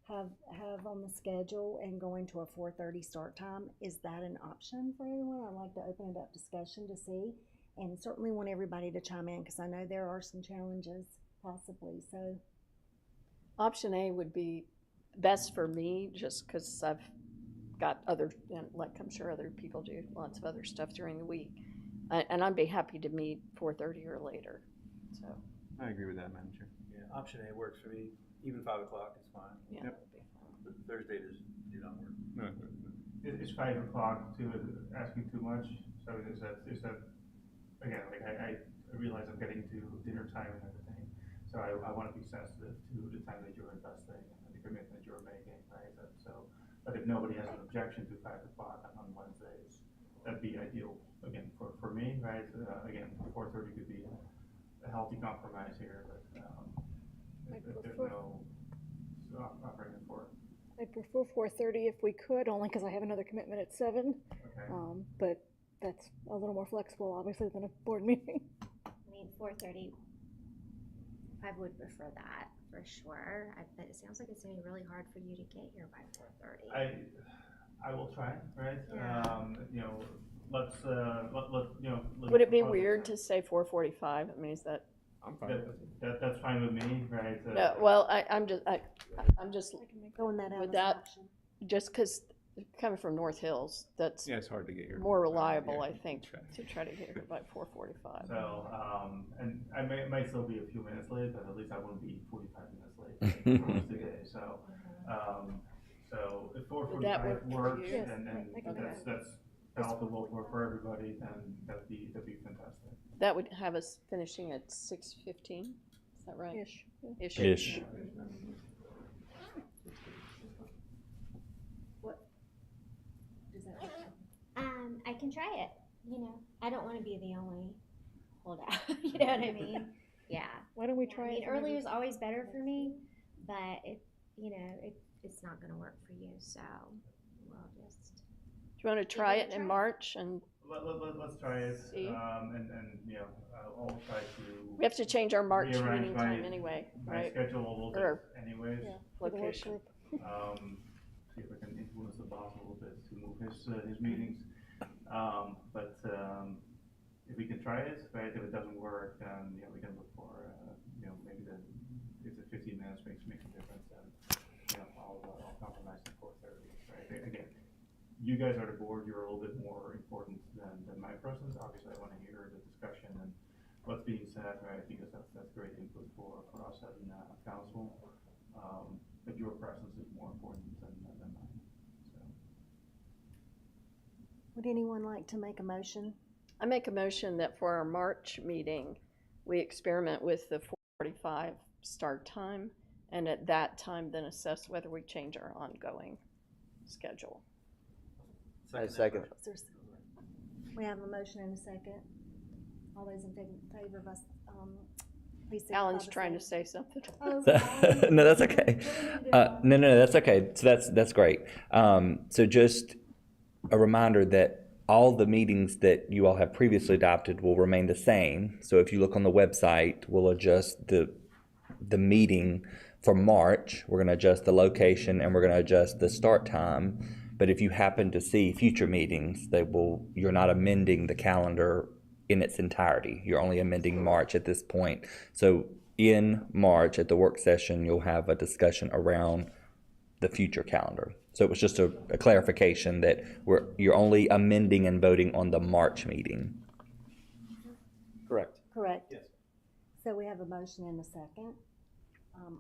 have on the schedule and going to a 4:30 start time. Is that an option for everyone? I'd like to open it up discussion to see, and certainly want everybody to chime in, because I know there are some challenges possibly, so. Option A would be best for me, just because I've got other, like I'm sure other people do, lots of other stuff during the week. And I'd be happy to meet 4:30 or later, so. I agree with that, Madam Chair. Yeah, option A works for me. Even 5 o'clock is fine. Yeah, Yep. that would be fine. But Thursday do not work. No, Is 5 o'clock asking too much? So is that again, like I realize I'm getting to dinner time and everything, so I want to be sensitive to the time that you're investing and the commitment you're making, right? But if nobody has an objection to 5 o'clock on Wednesdays, that'd be ideal again for me, right? Again, 4:30 could be a healthy compromise here, but if there's no offering it for it. I'd prefer 4:30 if we could, only because I have another commitment at 7. Okay. But that's a little more flexible, obviously, than a board meeting. I mean, 4:30, I would prefer that for sure. But it sounds like it's gonna be really hard for you to get here by 4:30. I will try, right? Yeah. Let's Would it be weird to say 4:45? I mean, is that? I'm fine. That's fine with me, right? No, well, I'm just Throwing that out with as an that, option. just because coming from North Hills, that's Yeah, it's hard to get here. more reliable, Yeah. I think, to try to get here by 4:45. So, and I might still be a few minutes late, but at least I won't be 45 minutes late today. So, if 4:45 work for works, you? and I can do that's palatable for everybody, then that'd be fantastic. That would have us finishing at 6:15. Is that right? Ish. Ish. Does that work? I can try it. I don't want to be the only holdout. You know what I mean? Yeah. Why don't we Yeah, try I mean, it? early is always better for me, but it's not going to work for you. So we'll just. Do you want to try it in March? And Let's try it, See? and I'll try to. we have to change our March rearrange meeting time anyway, my right? schedule a little Or- bit anyways. Yeah, for the work Location. group. See if I can influence the boss a little bit to move his meetings. But if we can try it, right, if it doesn't work, then, we can look for, maybe if the 15 minutes makes a difference, then, I'll compromise at 4:30, right? Again, you guys are the board, you're a little bit more important than my presence. Obviously, I want to hear the discussion and what's being said, right, because that's great input for us as a council. But your presence is more important than mine, so. Would anyone like to make a motion? I make a motion that for our March meeting, we experiment with the 4:45 start time, and at that time then assess whether we change our ongoing schedule. I second. Is there We have a motion and a second. All those in favor of us, please signify Alan's by trying to saying- say something. Oh, No, that's okay. No, that's okay. So that's great. So just a reminder that all the meetings that you all have previously adopted will remain the same. So if you look on the website, we'll adjust the meeting For March, we're going to adjust the location and we're going to adjust the start time. But if you happen to see future meetings, you're not amending the calendar in its entirety. You're only amending March at this point. So in March at the work session, you'll have a discussion around the future calendar. So it was just a clarification that you're only amending and voting on the March meeting. Correct. Correct. Yes. So we have a motion and a second.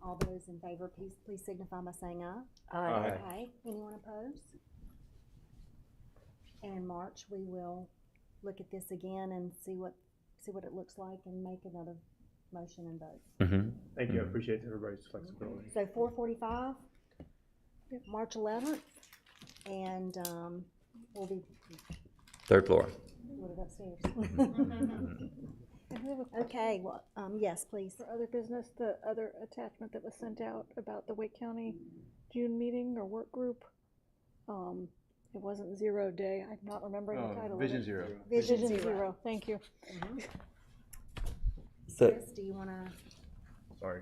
All those in favor, please signify by saying aye. Aye. Aye. Anyone opposed? And in March, we will look at this again and see what it looks like and make another motion and vote. Mm-hmm. Thank you, I appreciate everybody's flexibility. So 4:45, March 11th, and we'll be Third floor. upstairs. Okay, well, yes, please. For other business, the other attachment that was sent out about the Wake County June meeting or work group, it wasn't 0 day. I'm not remembering the title of it. Vision Zero. Vision Vision Zero. Zero, thank you. So, Chris, do you want to? Sorry.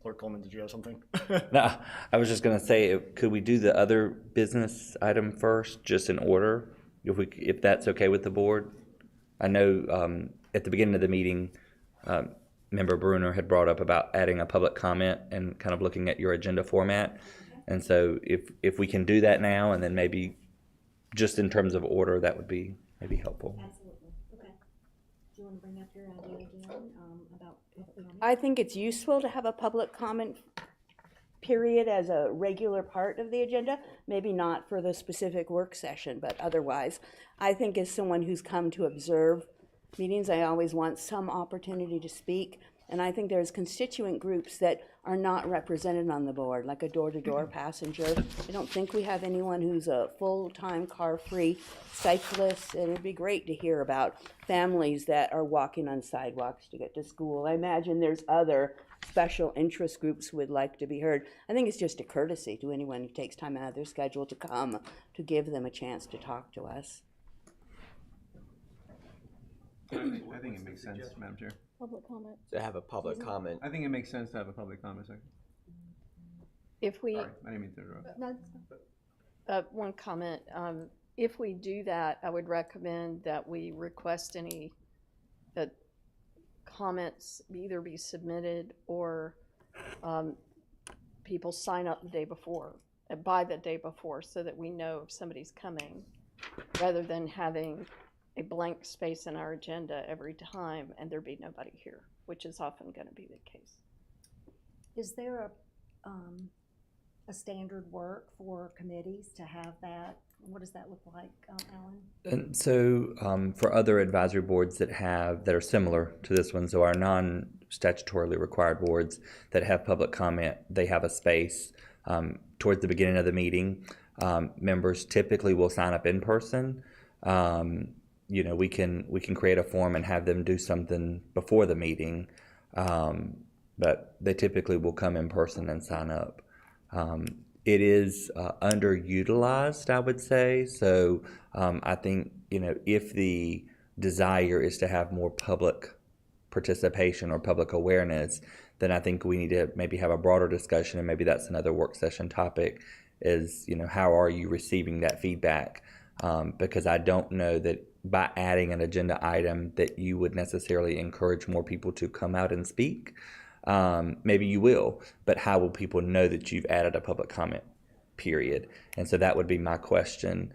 Clerk Coleman, did you have something? no, I was just going to say, could we do the other business item first, just in order, if that's okay with the board? I know at the beginning of the meeting, Member Bruner had brought up about adding a public comment and kind of looking at your agenda format. And so if we can do that now, and then maybe just in terms of order, that would be maybe helpful. Absolutely. Okay. Do you want to bring up your idea again about public comment? I think it's useful to have a public comment period as a regular part of the agenda, maybe not for the specific work session, but otherwise. I think as someone who's come to observe meetings, I always want some opportunity to speak. And I think there's constituent groups that are not represented on the board, like a door-to-door passenger. I don't think we have anyone who's a full-time car-free cyclist, and it'd be great to hear about families that are walking on sidewalks to get to school. I imagine there's other special interest groups who would like to be heard. I think it's just a courtesy to anyone who takes time out of their schedule to come, to give them a chance to talk to us. I think it makes sense, Madam Chair. Public comment. To have a public comment. I think it makes sense to have a public comment section. If we, Sorry, I didn't mean to interrupt. No, it's fine. one comment, if we do that, I would recommend that we request any comments either be submitted or people sign up the day before, by the day before, so that we know if somebody's coming, rather than having a blank space in our agenda every time and there be nobody here, which is often going to be the case. Is there a standard work for committees to have that? What does that look like, Alan? And so for other advisory boards that are similar to this one, so our non-statutorily required boards that have public comment, they have a space towards the beginning of the meeting. Members typically will sign up in person. You know, we can create a form and have them do something before the meeting, but they typically will come in person and sign up. It is underutilized, I would say. So I think, you know, if the desire is to have more public participation or public awareness, then I think we need to maybe have a broader discussion, and maybe that's another work session topic, is, you know, how are you receiving that feedback? Because I don't know that by adding an agenda item that you would necessarily encourage more people to come out and speak. Maybe you will, but how will people know that you've added a public comment period? And so that would be my question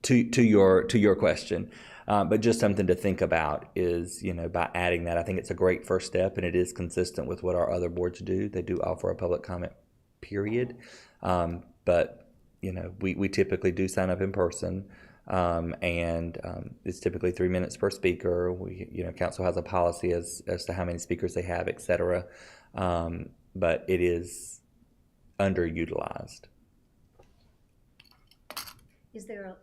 to your question. But just something to think about is, you know, by adding that, I think it's a great first step, and it is consistent with what our other boards do. They do offer a public comment period, but you know, we typically do sign up in person. And it's typically 3 minutes per speaker. Council has a policy as to how many speakers they have, et cetera. But it is underutilized. Is there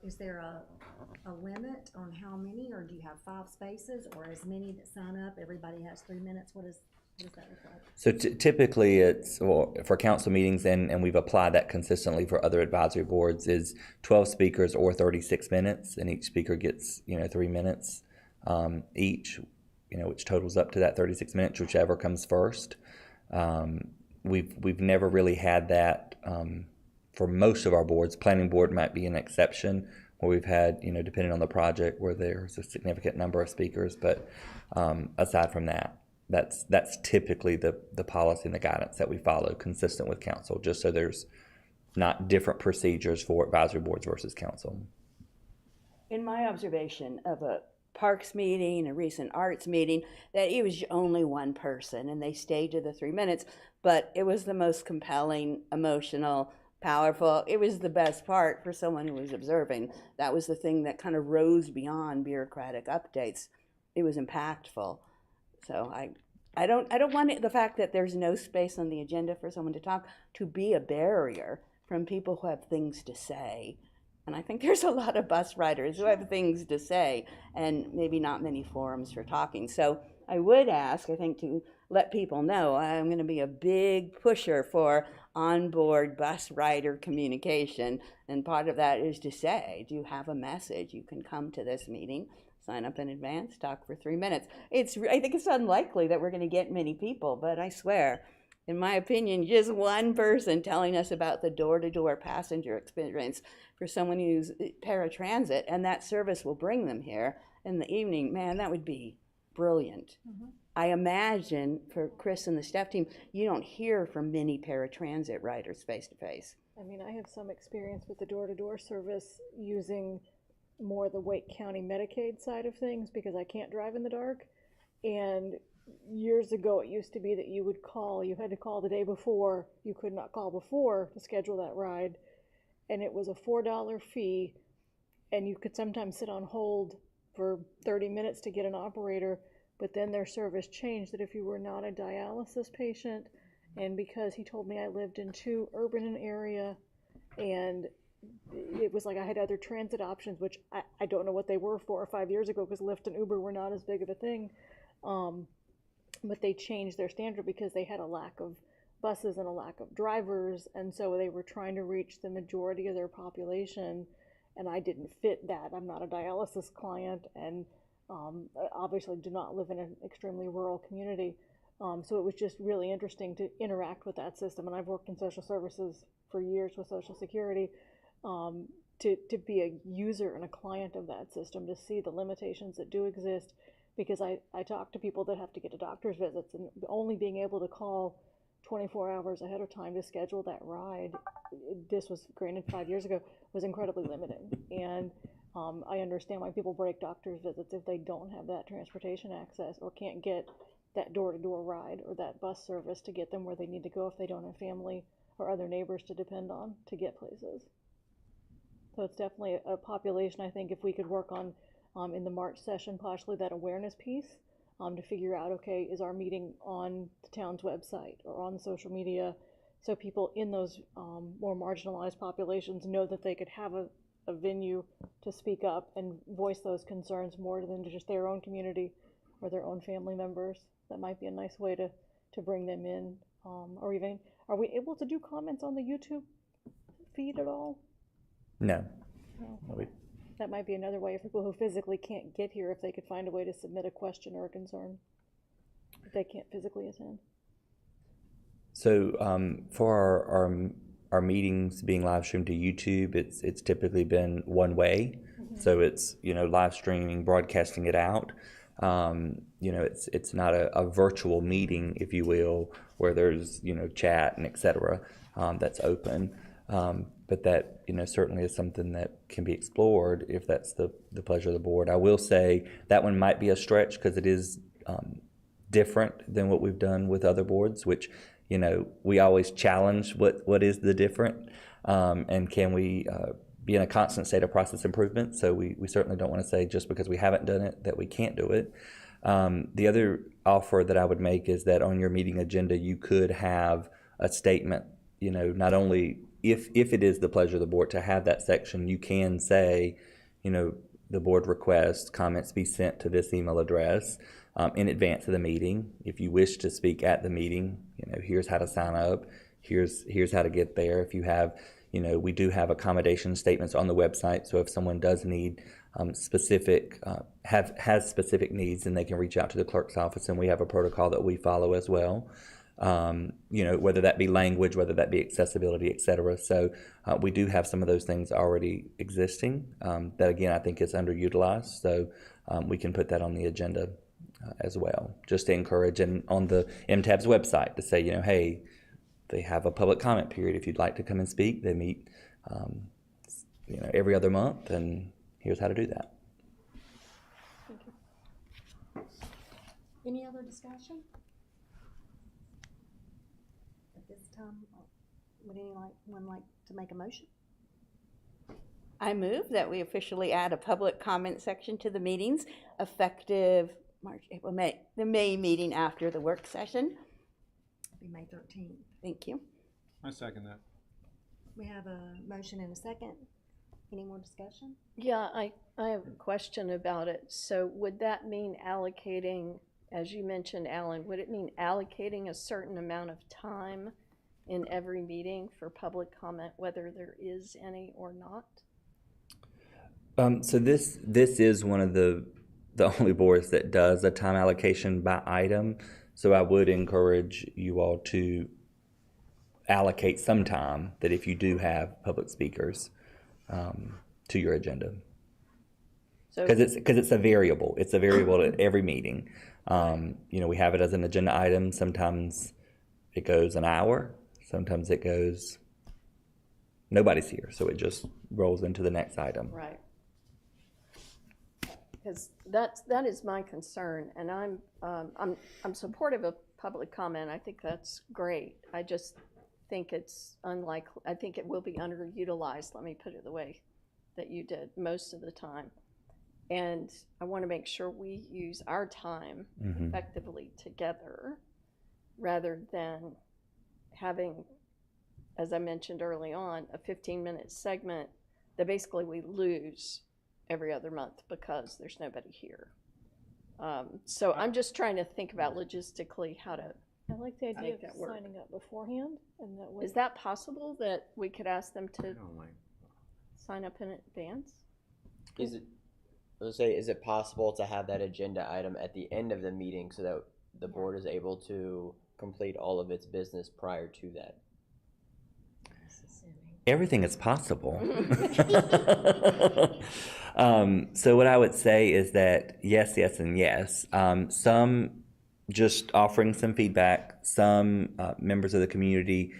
a limit on how many, or do you have 5 spaces, or as many that sign up, everybody has 3 minutes? What does that look like? So typically it's, well, for council meetings, and we've applied that consistently for other advisory boards, is 12 speakers or 36 minutes, and each speaker gets, 3 minutes each. which totals up to that 36 minutes, whichever comes first. We've never really had that for most of our boards. Planning board might be an exception where we've had, depending on the project, where there's a significant number of speakers. But aside from that, that's typically the policy and the guidance that we follow, consistent with council, just so there's not different procedures for advisory boards versus council. In my observation of a parks meeting, a recent arts meeting, that it was only one person and they stayed to the 3 minutes, but it was the most compelling, emotional, powerful. It was the best part for someone who was observing. That was the thing that kind of rose beyond bureaucratic updates. It was impactful. So I don't want the fact that there's no space on the agenda for someone to talk to be a barrier from people who have things to say. And I think there's a lot of bus riders who have things to say and maybe not many forums for talking. So I would ask, I think, to let people know I'm going to be a big pusher for onboard bus rider communication. And part of that is to say, do you have a message? You can come to this meeting, sign up in advance, talk for 3 minutes. I think it's unlikely that we're going to get many people, but I swear, in my opinion, just one person telling us about the door-to-door passenger experience for someone who's paratransit, and that service will bring them here in the evening, man, that would be brilliant. Mm-hmm. I imagine for Chris and the staff team, you don't hear from many paratransit riders face-to-face. I mean, I have some experience with the door-to-door service using more the Wake County Medicaid side of things because I can't drive in the dark. And years ago, it used to be that you had to call the day before. You could not call before to schedule that ride. And it was a $4 fee. And you could sometimes sit on hold for 30 minutes to get an operator. But then their service changed that if you were not a dialysis patient, and because he told me I lived in too urban an area, and it was like I had other transit options, which I don't know what they were 4 or 5 years ago because Lyft and Uber were not as big of a thing. But they changed their standard because they had a lack of buses and a lack of drivers, and so they were trying to reach the majority of their population, and I didn't fit that. I'm not a dialysis client, and obviously do not live in an extremely rural community. So it was just really interesting to interact with that system, and I've worked in social services for years with Social Security, to be a user and a client of that system, to see the limitations that do exist, because I talk to people that have to get to doctor's visits, and only being able to call 24 hours ahead of time to schedule that ride, this was granted 5 years ago, was incredibly limiting. And I understand why people break doctor's visits if they don't have that transportation access or can't get that door-to-door ride or that bus service to get them where they need to go if they don't have family or other neighbors to depend on to get places. So it's definitely a population, I think, if we could work on in the March session, possibly that awareness piece, to figure out, okay, is our meeting on the town's website or on social media, so people in those more marginalized populations know that they could have a venue to speak up and voice those concerns more than just their own community or their own family members. That might be a nice way to bring them in. Or even, are we able to do comments on the YouTube feed at all? No. No. That might be another way for people who physically can't get here, if they could find a way to submit a question or a concern if they can't physically attend. So for our meetings being live streamed to YouTube, it's typically been one way. Mm-hmm. So it's live streaming, broadcasting it out. It's not a virtual meeting, if you will, where there's chat and etc. That's open. But that certainly is something that can be explored if that's the pleasure of the board. I will say that one might be a stretch because it is different than what we've done with other boards, which we always challenge what is the different, and can we be in a constant state of process improvement. So we certainly don't want to say just because we haven't done it that we can't do it. The other offer that I would make is that on your meeting agenda you could have a statement, not only if it is the pleasure of the board to have that section, you can say, the board requests comments be sent to this email address in advance of the meeting. If you wish to speak at the meeting, here's how to sign up. Here's how to get there. If you have, you know, we do have accommodation statements on the website. So if someone does need has specific needs, then they can reach out to the clerk's office, and we have a protocol that we follow as well. You know, whether that be language, whether that be accessibility, et cetera. So we do have some of those things already existing that, again, I think is underutilized. So we can put that on the agenda as well, just to encourage, and on the MTAB's website to say, you know, hey, they have a public comment period. If you'd like to come and speak, they meet, you know, every other month, and here's how to do that. Any other discussion? At this time, would anyone like to make a motion? I move that we officially add a public comment section to the meetings effective March, April, May, the May meeting after the work session. It'll be May 13th. Thank you. I second that. We have a motion and a second. Any more discussion? Yeah, I have a question about it. So would that mean allocating, as you mentioned, Alan, would it mean allocating a certain amount of time in every meeting for public comment, whether there is any or not? So this is one of the only boards that does a time allocation by item. So I would encourage you all to allocate some time, that if you do have public speakers, to your agenda. Because it's a variable. It's a variable at every meeting. You know, we have it as an agenda item. Sometimes it goes an hour. Sometimes it goes, nobody's here, so it just rolls into the next item. Right. Because that is my concern, and I'm supportive of public comment. I think that's great. I just think it's unlikely. I think it will be underutilized. Let me put it the way that you did most of the time. And I want to make sure we use our time effectively together, rather than having, as I mentioned early on, a 15-minute segment that basically we lose every other month because there's nobody here. So I'm just trying to think about logistically how to. I like the idea make of that work. signing up beforehand, and that way. Is that possible, that we could ask them to sign up in advance? Is it possible to have that agenda item at the end of the meeting so that the board is able to complete all of its business prior to that? Everything is possible. So what I would say is that yes, yes, and yes. Some just offering some feedback. Some members of the community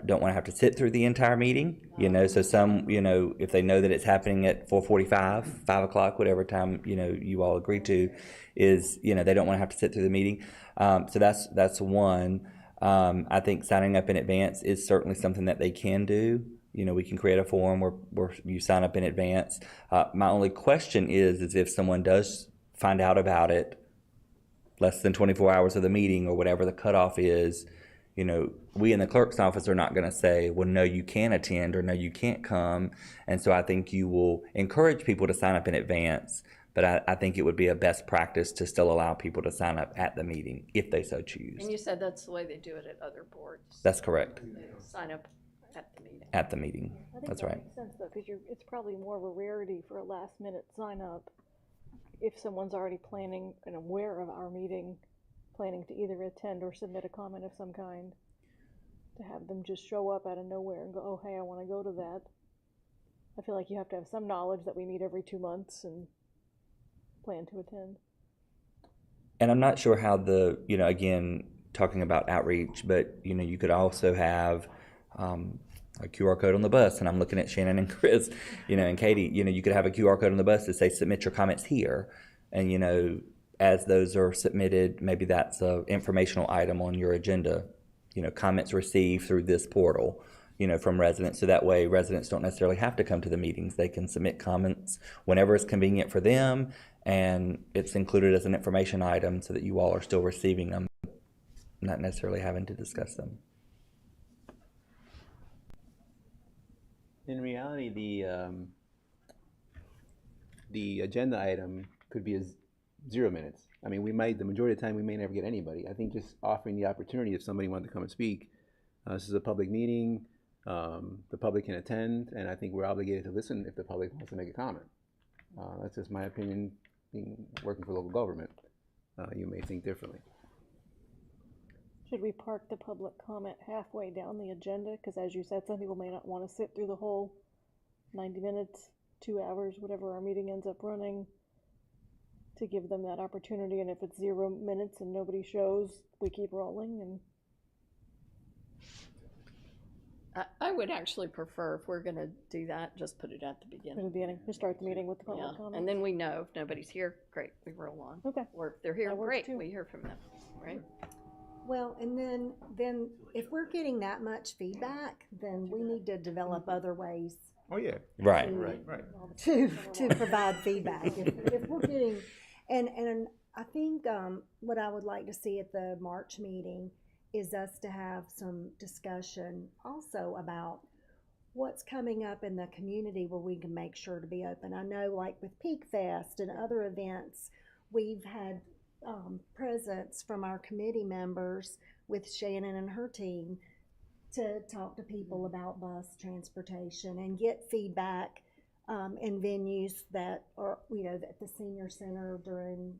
don't want to have to sit through the entire meeting, you know. So some, you know, if they know that it's happening at 4:45, 5 o'clock, whatever time, you know, you all agree to, is, you know, they don't want to have to sit through the meeting. So that's one. I think signing up in advance is certainly something that they can do. You know, we can create a form where you sign up in advance. My only question is if someone does find out about it less than 24 hours of the meeting or whatever the cutoff is, you know, we in the clerk's office are not going to say, well, no, you can't attend, or no, you can't come. And so I think you will encourage people to sign up in advance, but I think it would be a best practice to still allow people to sign up at the meeting if they so choose. And you said that's the way they do it at other boards. That's correct. They sign up at the meeting. At the meeting. I think That's that right. makes sense though, because it's probably more of a rarity for a last minute sign up if someone's already planning and aware of our meeting, planning to either attend or submit a comment of some kind. To have them just show up out of nowhere and go, oh, hey, I want to go to that. I feel like you have to have some knowledge that we meet every 2 months and plan to attend. And I'm not sure how you know, again, talking about outreach, but, you know, you could also have a QR code on the bus, and I'm looking at Shannon and Chris, you know, and Katie, you know, you could have a QR code on the bus to say, submit your comments here. And, you know, as those are submitted, maybe that's a informational item on your agenda. You know, comments received through this portal, you know, from residents. So that way residents don't necessarily have to come to the meetings. They can submit comments whenever it's convenient for them, and it's included as an information item so that you all are still receiving them, not necessarily having to discuss them. In reality, the agenda item could be 0 minutes. I mean, the majority of the time, we may never get anybody. I think just offering the opportunity if somebody wanted to come and speak. This is a public meeting. The public can attend, and I think we're obligated to listen if the public wants to make a comment. That's just my opinion, working for local government. You may think differently. Should we park the public comment halfway down the agenda? Because as you said, some people may not want to sit through the whole 90 minutes, 2 hours, whatever our meeting ends up running, to give them that opportunity. And if it's 0 minutes and nobody shows, we keep rolling. And I would actually prefer, if we're gonna do that, just put it at the in the beginning. beginning, we start the meeting with the public Yeah, comment. and then we know if nobody's here, great, we roll on. Okay. Or if they're here, That works great, too. we hear from them, right? Well, and then if we're getting that much feedback, then we need to develop other ways Oh, yeah. Right. to provide feedback. If we're getting, and I think what I would like to see at the March meeting is us to have some discussion also about what's coming up in the community where we can make sure to be open. I know, like with Peak Fest and other events, we've had presence from our committee members with Shannon and her team to talk to people about bus transportation and get feedback in venues that are, at the senior center during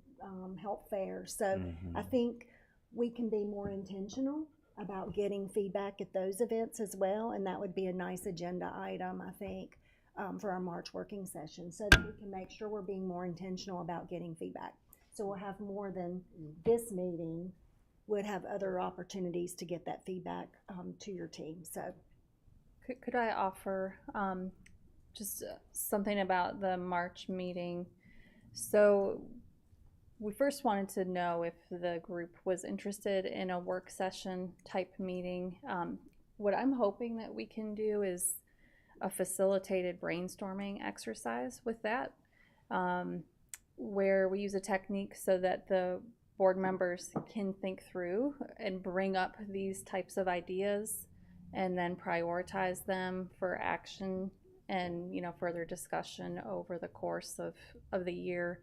health fairs. So I think we can be more intentional about getting feedback at those events as well, and that would be a nice agenda item, I think, for our March working session, so that we can make sure we're being more intentional about getting feedback. So we'll have more than this meeting, would have other opportunities to get that feedback to your team. So Could I offer just something about the March meeting? So we first wanted to know if the group was interested in a work session type meeting. What I'm hoping that we can do is a facilitated brainstorming exercise with that, where we use a technique so that the board members can think through and bring up these types of ideas and then prioritize them for action and further discussion over the course of the year.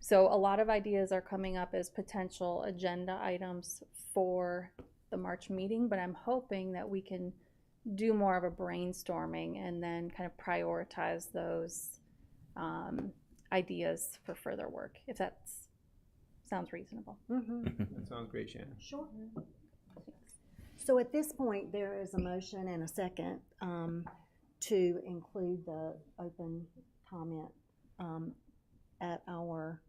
So a lot of ideas are coming up as potential agenda items for the March meeting, but I'm hoping that we can do more of a brainstorming and then kind of prioritize those ideas for further work, if that sounds reasonable. That sounds great, Shannon. sure. So at this point, there is a motion and a second to include the open comment at our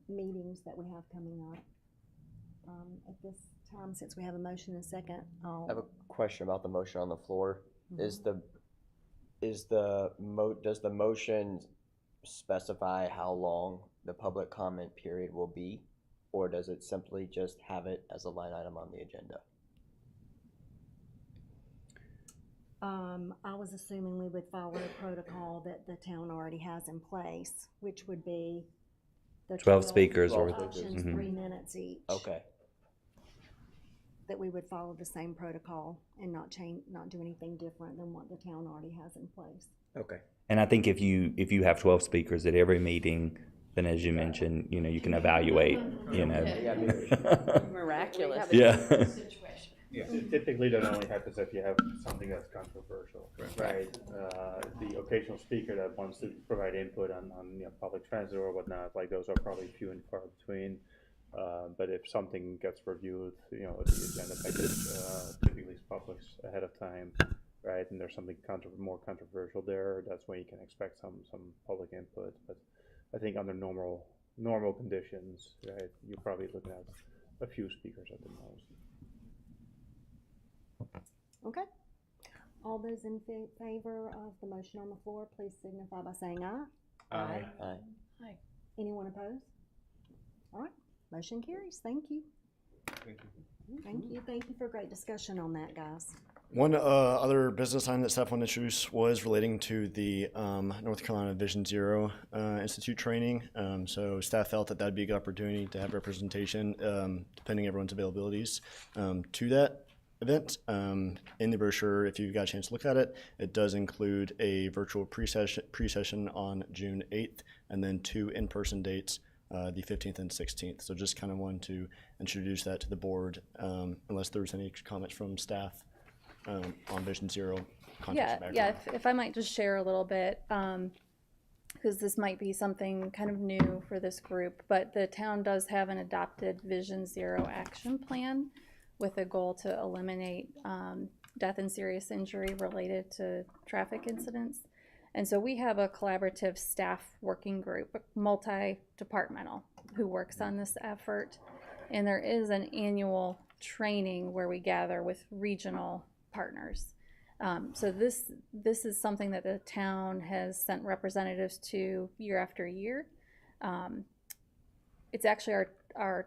meetings that we have coming up. At this time, since we have a motion and a second, I have a question about the motion on the floor. Does the motion specify how long the public comment period will be, or does it simply just have it as a line item on the agenda? I was assuming we would follow a protocol that the town already has in place, which would be the 12 speakers or options, 3 minutes each. Okay. That we would follow the same protocol and not do anything different than what the town already has in place. Okay. And I think if you have 12 speakers at every meeting, then as you mentioned, you can evaluate, Miraculous. Yeah. Yeah. Typically, that only happens if you have something that's controversial, right? The occasional speaker that wants to provide input on public transit or whatnot, like those are probably few and far between. But if something gets reviewed, the agenda package typically is published ahead of time, right? And there's something more controversial there. That's when you can expect some public input. But I think under normal conditions, right, you're probably looking at a few speakers at the most. Okay. All those in favor of the motion on the floor, please signify by saying aye. Aye. Aye. Anyone opposed? All right. Motion carries. Thank you. Thank you. Thank you. Thank you for a great discussion on that, guys. One other business item that staff wanted to introduce was relating to the North Carolina Vision Zero Institute training. So staff felt that that'd be a good opportunity to have representation, depending on everyone's availabilities, to that event. In the brochure, if you've got a chance to look at it, it does include a virtual pre-session on June 8th, and then 2 in-person dates the 15th and 16th. So just kind of wanted to introduce that to the board, unless there's any comments from staff on Vision Zero. Yeah, if I might just share a little bit, because this might be something kind of new for this group, but the town does have an adopted Vision Zero action plan with a goal to eliminate death and serious injury related to traffic incidents. And so we have a collaborative staff working group, multi-departmental, who works on this effort. And there is an annual training where we gather with regional partners. So this is something that the town has sent representatives to year after year. It's actually our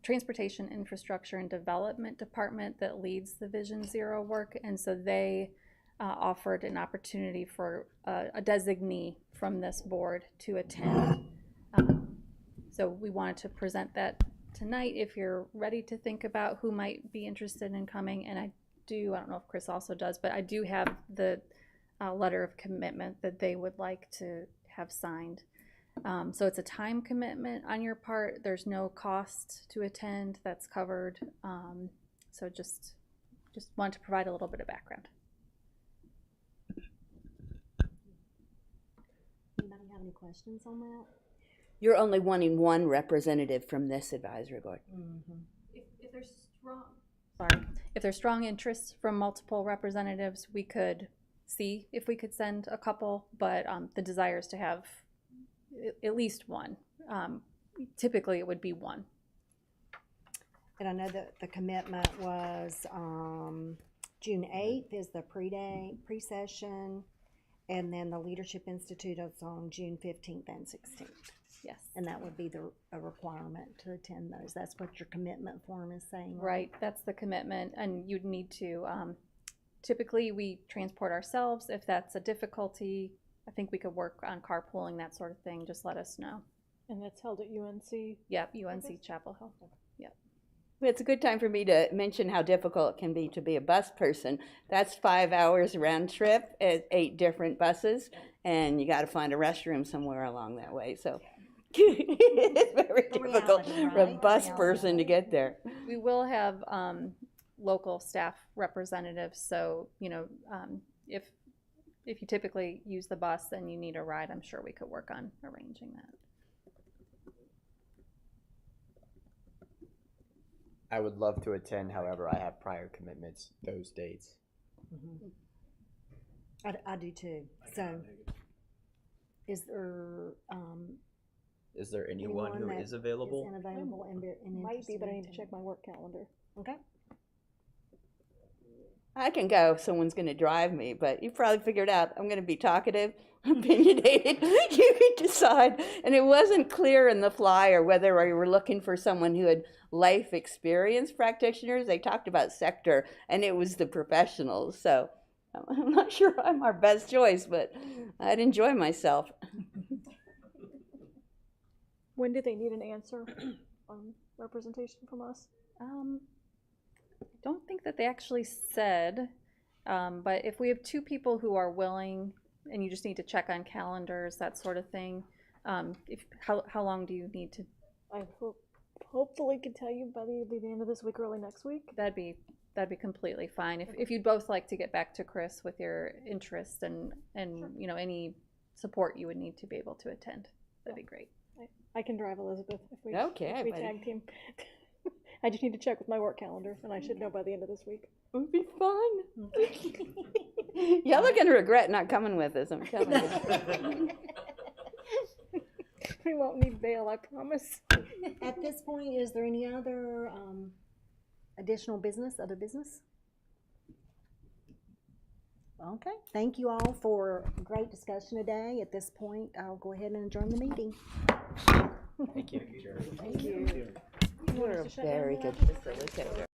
transportation infrastructure and development department that leads the Vision Zero work, and so they offered an opportunity for a designee from this board to attend. So we wanted to present that tonight if you're ready to think about who might be interested in coming. And I don't know if Chris also does, but I do have the letter of commitment that they would like to have signed. So it's a time commitment on your part. There's no cost to attend. That's covered. So just want to provide a little bit of background. Anybody have any questions on that? You're only wanting one representative from this advisory board. If there's strong interest from multiple representatives, we could see if we could send a couple, but the desire is to have at least one. Typically it would be one. And I know that the commitment was June 8th is the pre-session, and then the Leadership Institute is on June 15th and 16th. Yes. And that would be a requirement to attend those. That's what your commitment form is saying. Right, that's the commitment, and you'd need to, typically we transport ourselves. If that's a difficulty, I think we could work on carpooling, that sort of thing. Just let us know. And that's held at UNC? Yep, UNC Chapel Hill. Yep. It's a good time for me to mention how difficult it can be to be a bus person. That's 5 hours round trip at 8 different buses, and you got to find a restroom somewhere along that way. So it's very difficult for a bus person to get there. We will have local staff representatives, so if you typically use the bus and you need a ride, I'm sure we could work on arranging that. I would love to attend, however, I have prior commitments those dates. I do too. So is there anyone who is available? Is unavailable and Might be, interested but I in need to check attending? my work calendar. Okay. I can go if someone's going to drive me, but you probably figured out I'm going to be talkative, opinionated. You can decide. And it wasn't clear in the flyer whether we were looking for someone who had life experience practitioners. They talked about sector, and it was the professionals. So I'm not sure I'm our best choice, but I'd enjoy myself. When do they need an answer on representation from us? I don't think that they actually said, but if we have 2 people who are willing, and you just need to check on calendars, that sort of thing, how long do you need to? I hopefully can tell you by the end of this week, early next week. That'd be completely fine. If you'd both like to get back to Chris with your interest and sure. Any support you would need to be able to attend, that'd be great. I can drive, Elizabeth, if we buddy. tag team. I just need to check with my work calendar, and I should know by the end of this week. It would be fun. Y'all are going to regret not coming with us, I'm telling you. We won't need bail, I promise. At this point, is there any other additional business, other business? Okay, thank you all for a great discussion today. At this point, I'll go ahead and adjourn the meeting. Thank you. Thank you. You're a very good facilitator.